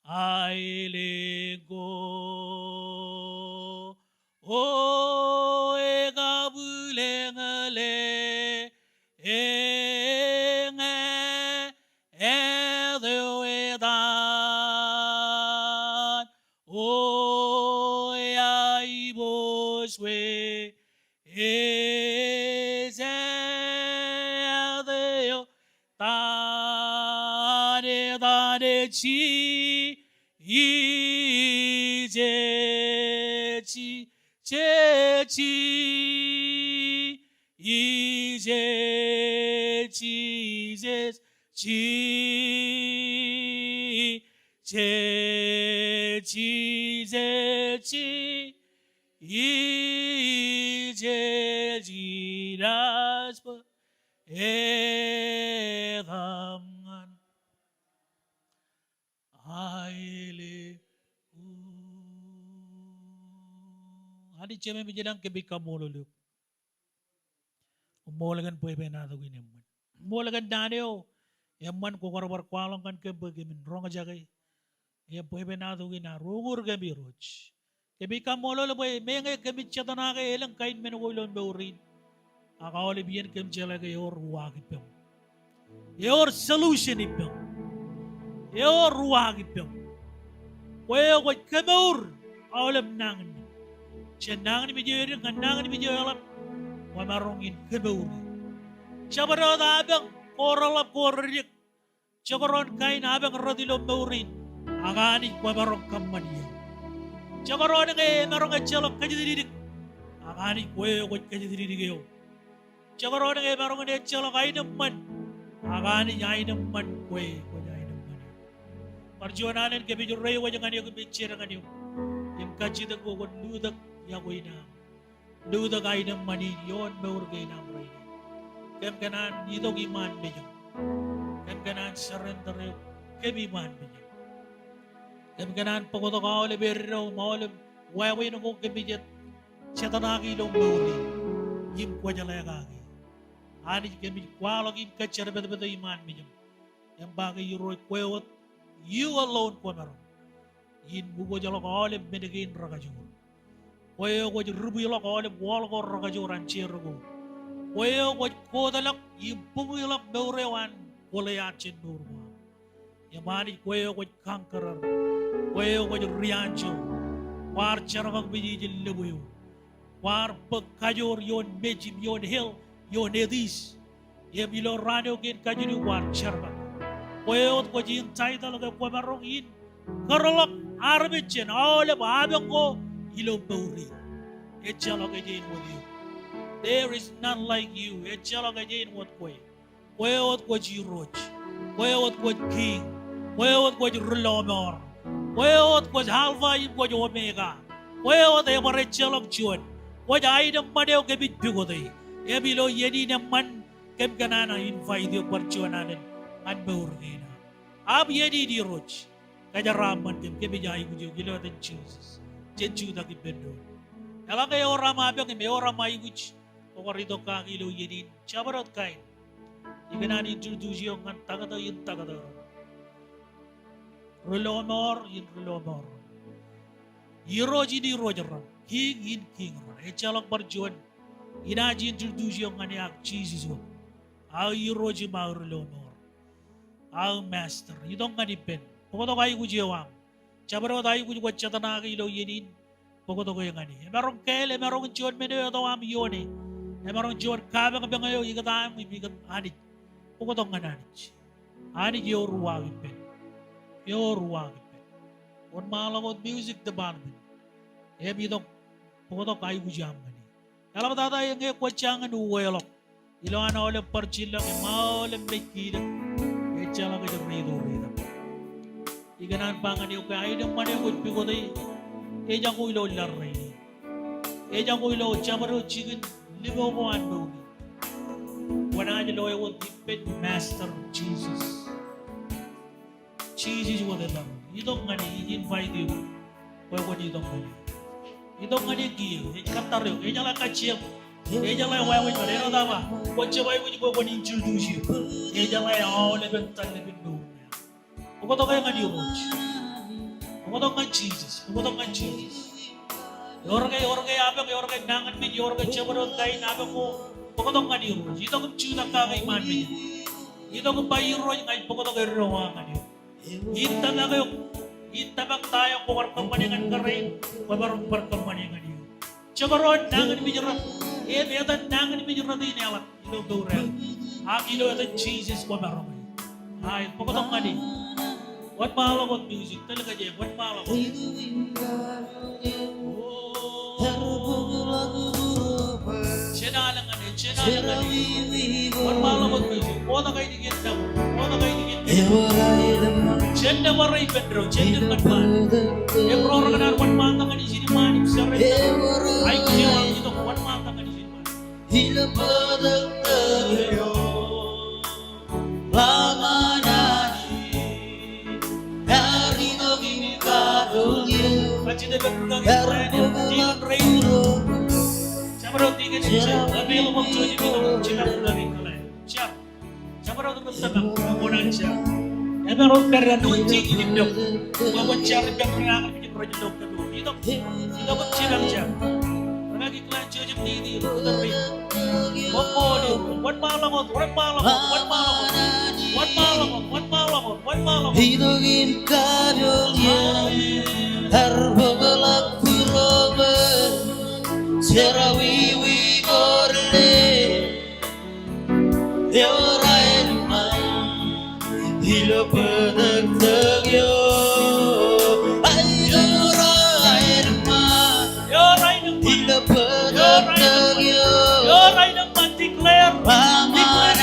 아일링고 오에가 불행을래 엥에 에도에단 오야 이보스웨 에제아데요 단에 지라스버 에담간 아일리 Hari ceme bijilang kebika mololuk. Molagan po ibenado ginimman. Molagan daneo. Yamman ko korbar kwalong kan kebegimin ronga jagay. Yam po ibenado gina rungur gabiroch. Kebika mololo po menge kebichatana kay elang kain menugulon beurin. Akaoli biyan kem jalaga yor ruwagipem. Yor solution ipem. Yor ruwagipem. Kaya ko kemur. Aolam nangin. Siya ni Bijoy kanangan ni Bijoy alam wamarongin kebeuri. Siya berada abang koralap korik. Siya koron kain abang radilom beurin. Agani wamarong kamaniya. Siya koron ngay marong ajalok kajadidik. Agani kwe kot kajadidik yo. Siya koron ngay marong ajalok ay naman. Agani ay naman kwe ay naman. Parjuananin kebijoy rayo wajangan yo kebichira kanyo. Yung kajidak ko kon ludak Yagoy na. Luda kayo ng mani yon maurgay na rin. Kem kanan ito giman medyo. Kem kanan surrender yo kemiman medyo. Kem kanan pagoto ka ole berro maolem wayway no kung kemijat setanaki long mauri. Yim kwa jala kagi. Ani kemij kwalog im kachar beto iman medyo. Yang bagay yuroy kwewot you alone kwa meron. Yin bugo jala ka ole menegin ragajungo. Koyo ko rubuyo ko ole wall ko ragajo ranchero. Koyo ko kodalak ibumulak beurewan kolayachin burma. Yamani koyo ko kankarar. Koyo ko riancho. War charang bijil lebuyo. War pagkajor yon mejim yon hill yon edis. Yamilo rano kin kajuri war charang. Koyo ko jin title ko marong in. Karalak arbitchen ole babang ko ilong bauri. Echalok again with you. There is none like you. Echalok again with kwe. Kwe what jiroj. Kwe what king. Kwe what rulomor. Kwe what halva in kwe omega. Kwe what ever echalok chuan. Kwe item madeo kebit pigote. Ebilo yedi naman kem kanana invite you parchuananen at baurgina. Ab yedi di roj. Kaya raman kem kebijay kujo giloten Jesus. Jeju dagi bendo. Yalang kayo orang abang may orang mayuj. Pawarito ka kilo yedin. Chabarot kain. Ikanan introduce yung tagado yung tagado. Rulomor yung rulomor. Iroji di rojaran. King in king ran. Echalok barjuan. Inaji introduce yung kaniyak Jesus wo. Ang iroji ma rulomor. Ang master. Itong kanipin. Pukoto kayo kujiwang. Chabarot tayo kung wachatana kilo yenin. Pagod ko yung ani. Merong kele, merong John menu ito am yoni. Merong John kabang kabang ngayon ikataan mo ibigat anit. Pagod ang ananit. Anit yung ruwagin pen. Yung ruwagin pen. Kung malangod music department. Bitong pagod ang kayo kujam gani. Alam mo tatay yung ngayon kwatsangan uwelok. Ilang na ulit parchilang maulim may kilang. Kaya lang kayo rito. Iganan pangan niyo kaya ay nang maniwod pigo tayo. Eja ko ilo laray. Eja ko ilo chamaro chicken libo ko ano. Wana niyo lo will depend master Jesus. Jesus will love. Itong ngani invite you. Kaya itong ngani. Itong ngani giyo. Kataryo. Eja lang kachiyam. Eja lang wawin malero tama. Kotse wawin ko ko introduce you. Eja lang all lebentan lebendo. Pagkatong kayo nga ni Roach. Pagkatong nga Jesus. Pagkatong nga Jesus. Yorong kayo abang nangan min, yorong kayo chabarot kayo abang mo. Pagkatong nga ni Roach. Ito kong tsunak ka kay man min. Ito kong bayiro yung ngayon pagkatong kayo rawa nga niyo. Ita na kayo. Ita bang tayo kung warkang maningan ka rin. Mabarong warkang maningan niyo. Chabarot, nangan min yung rat. Ito nangan min yung rat din alat. Ito daw rin. Ito Jesus ko marong. Ay, pagkatong nga niyo. What malam on music? Talaga Jem, what malam on? Chinalang ano, chinalang ano. What malam on music? Oda kayo digit na mo. Oda kayo digit na mo. Chen na maray Pedro, chen na matman. E prora ka na, what mata ka ni sinimanim sa rin na. Ay, kaya wang ito, what mata ka ni sinimanim. Hilapadag tayo, Pagkita bertang Jilan Rayo Siapa daw tingin siya Available to you Siapa daw tingin siya Siapa daw tingin Mamunan siya Ebe raw pera doon tingin niyo Wawan siya rin pera Bikin raja daw ka doon Ito kong sinang siya Pagkaki klan siya Jim Didi Putar rin Wapoli Wan malamot Wan malamot Wan malamot Wan malamot Wan malamot Wan malamot Hidungin karyolnya Harbagalak puroban Serawiwi gorle Yorain man Hilo pedak tegyo Yorain man Hilo pedak tegyo Yorain man declare Pamanan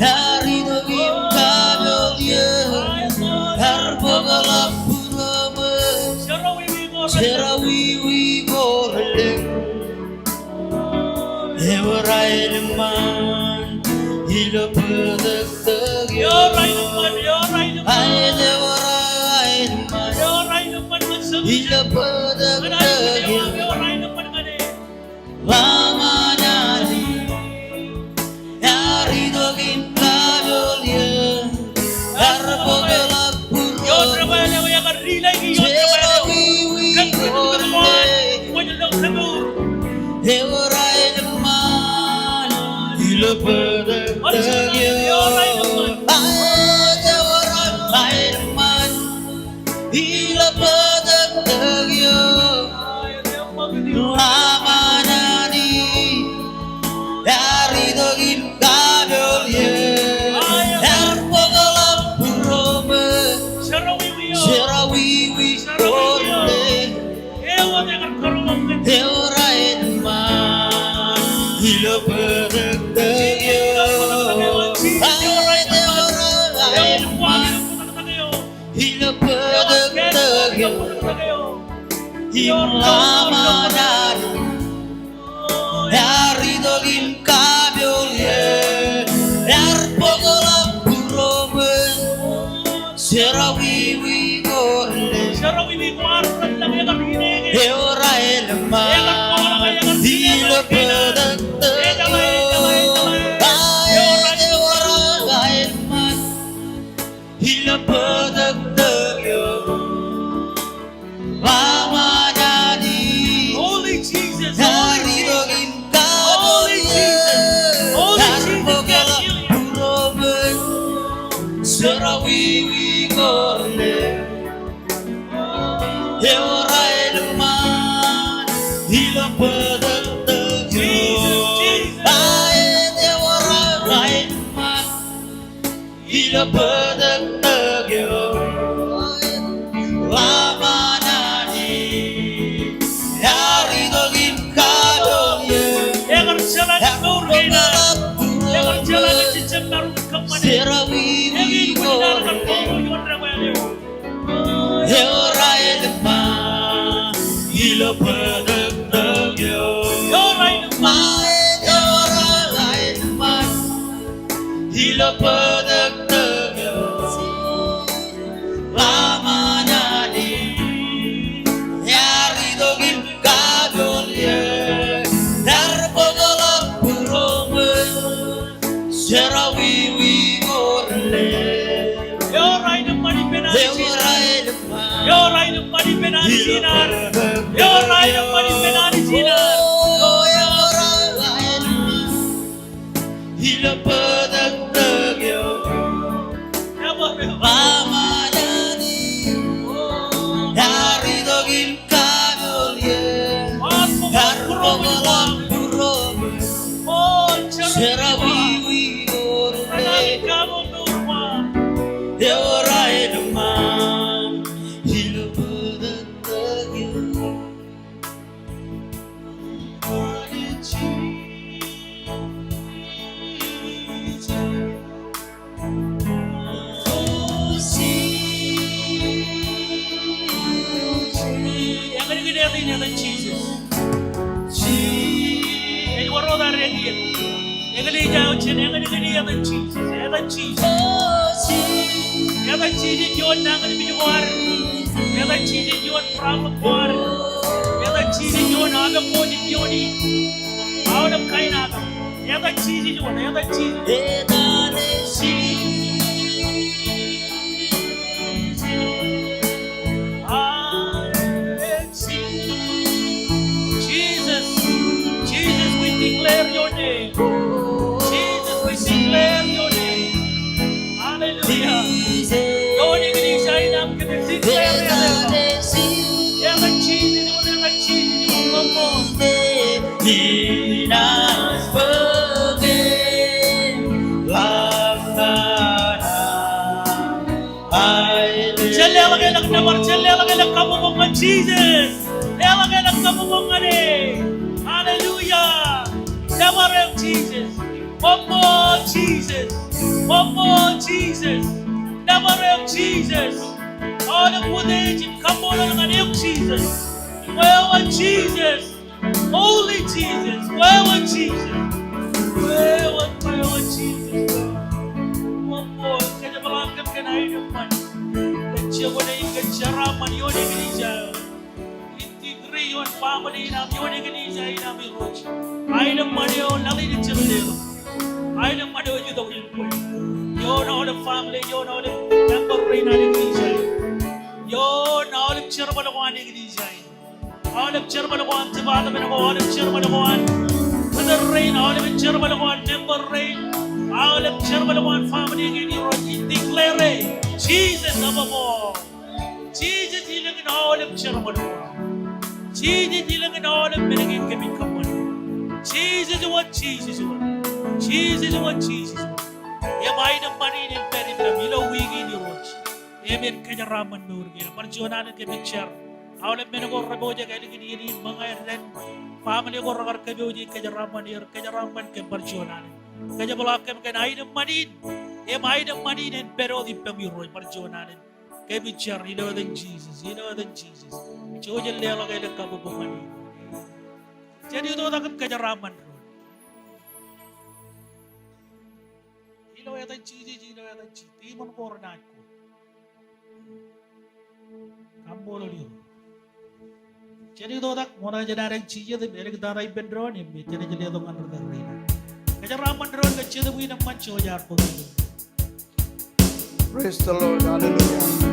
Hari dogim karyolnya Harbagalak Serawiwi gorlek Ewarai man Hilo pedak tegyo Ay ewarai man Hilo pedak tegyo Lamanani Yari dogim karyolnya Harbagalak Ewarai man Hilo pedak tegyo Ewarai man Hilo pedak tegyo Amanani Dari dogim kabyolye Erpogalap purobe Serawiwi gorle Ewarai man Hilo pedak tegyo Ewarai man Hilo pedak tegyo Lamanani Dari dogim kabyolye Erpogalap purobe Serawiwi gorle Ewarai man Hilo pedak tegyo Ewarai man Hilo pedak tegyo Lamanani Holy Jesus, Dari dogim kabyolye Erpogalap purobe Serawiwi gorle Ewarai man Hilo pedak tegyo Ewarai man Hilo pedak tegyo Lamanani Dari dogim kabyolye Erpogalap purobe Serawiwi gorle Hallelujah. Never Jesus. One more Jesus. One more Jesus. Never Jesus. All the footage come on and Jesus. Where was Jesus? Holy Jesus. Where was Jesus? Where was Jesus? One more. Can you believe can I do man? Let you go and get your ramen. You need to integrate your family. You need to get I don't want you to live. I don't want you to live. You know the family. You know the member in the you know the chairman one in the all of chairman one to bottom and all of chairman one. With the rain, all of chairman one member rain. All of chairman one family in the declare Jesus above all. Jesus healing in all of chairman one. Jesus healing in all of million can become one. Jesus what Jesus what. Jesus what Jesus what. You buy the money in Peripheral, you know, we in the watch. Amen. Kaya raman nurgi. Perjuangan ke bicara. Awalnya menegor reboja kaya ini mengair dan family ko ragar kabuji kaya raman ke perjuangan. Kaya belakang kaya aida manin. Aida manin and pero di pemiru perjuangan. Kaya bicara, you know than Jesus. You know than Jesus. Coba lelo kaya kabubukan. Jadi itu takkan kaya raman. Ilo ya tanci, timon korna ko. Kambolo liyo. Jadi itu tak mona jenarang cija de merek darai bendron ya, jadi jadi itu kan terderina. Kajar raman dron kecil tu punya manco jar pun. Praise the Lord. Hallelujah.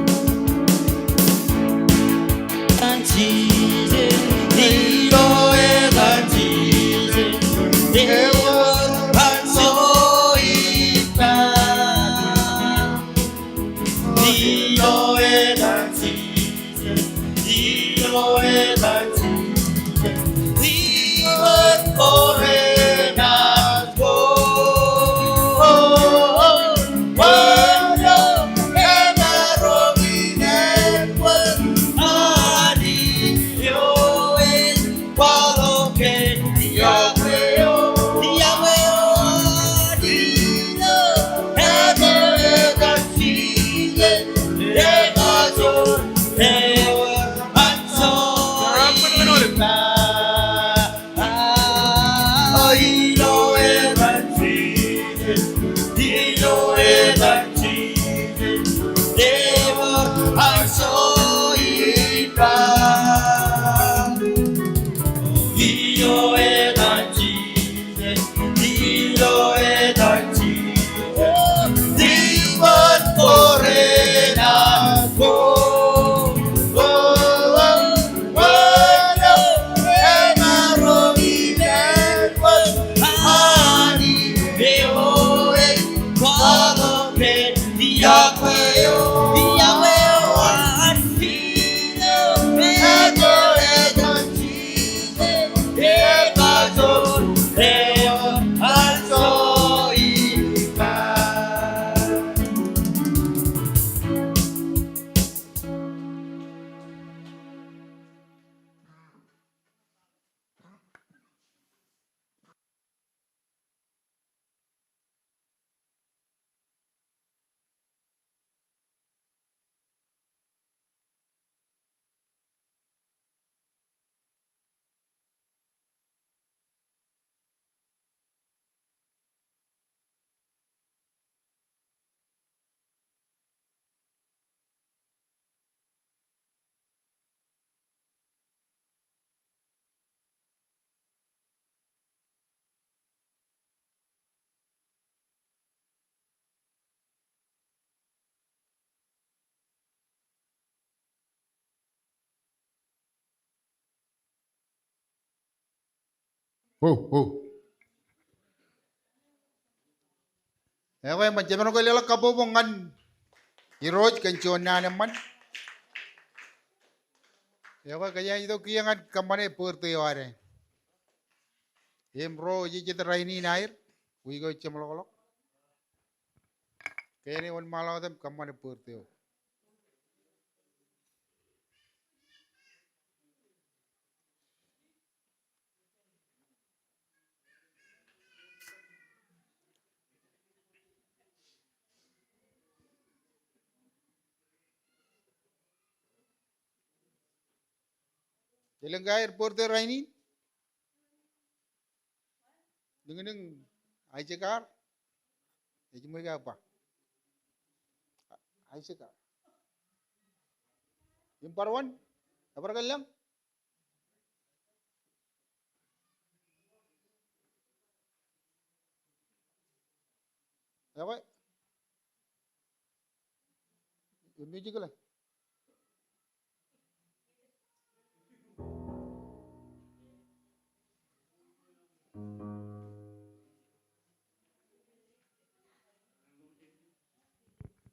Oh. Ewe macam mana kau lelak kabobongan iroj kencon naman. Ewe kaya itu kiangan kamane purte ware. Ro je kita raini nair. Wigo cemolok. Kaya ni on malau dem kamane purte. Jelenggair purte raini. Dengan Aisyah itu mereka apa? Aisyah. Yung parwan, apa kalian? Apa? Ini juga lah.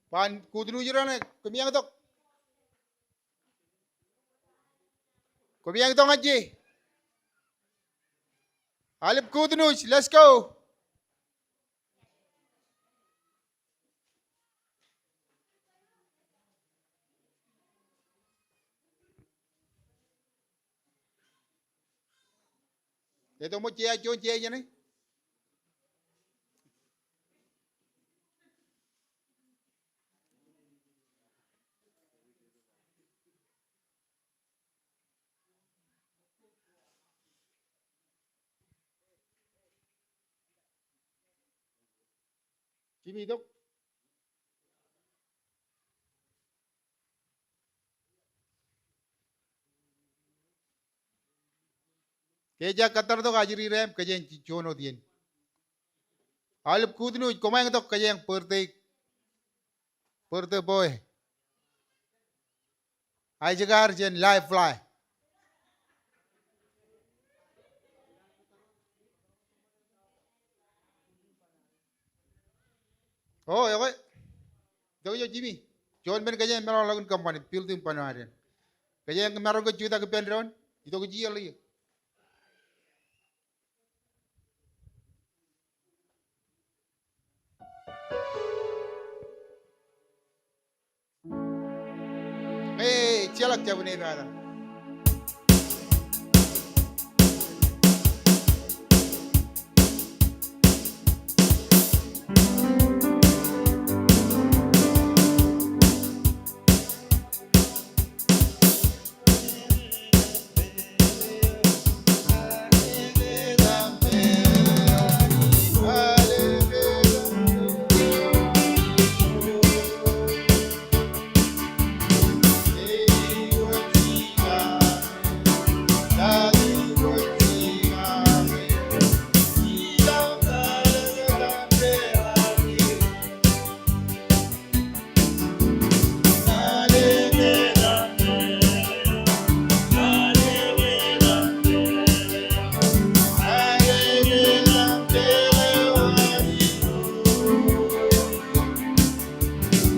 Pan kudinu jirane, kumiyang tok. Kumiyang tok ngaji. Alip kudinu, let's go. Ito mo cia chon cia jane. Jimmy dok. Keja katar dok ajiri rem keja yang chono dien. Alip kudinu komang dok keja yang perte boy. Aijagar jen live fly. Oh ya koi. Dok yo Jimmy. John ben keja yang merah lagun company pilih panwarian. Keja yang merah ke juta ke pendron itu ke jial lagi. Cialak jabune ada.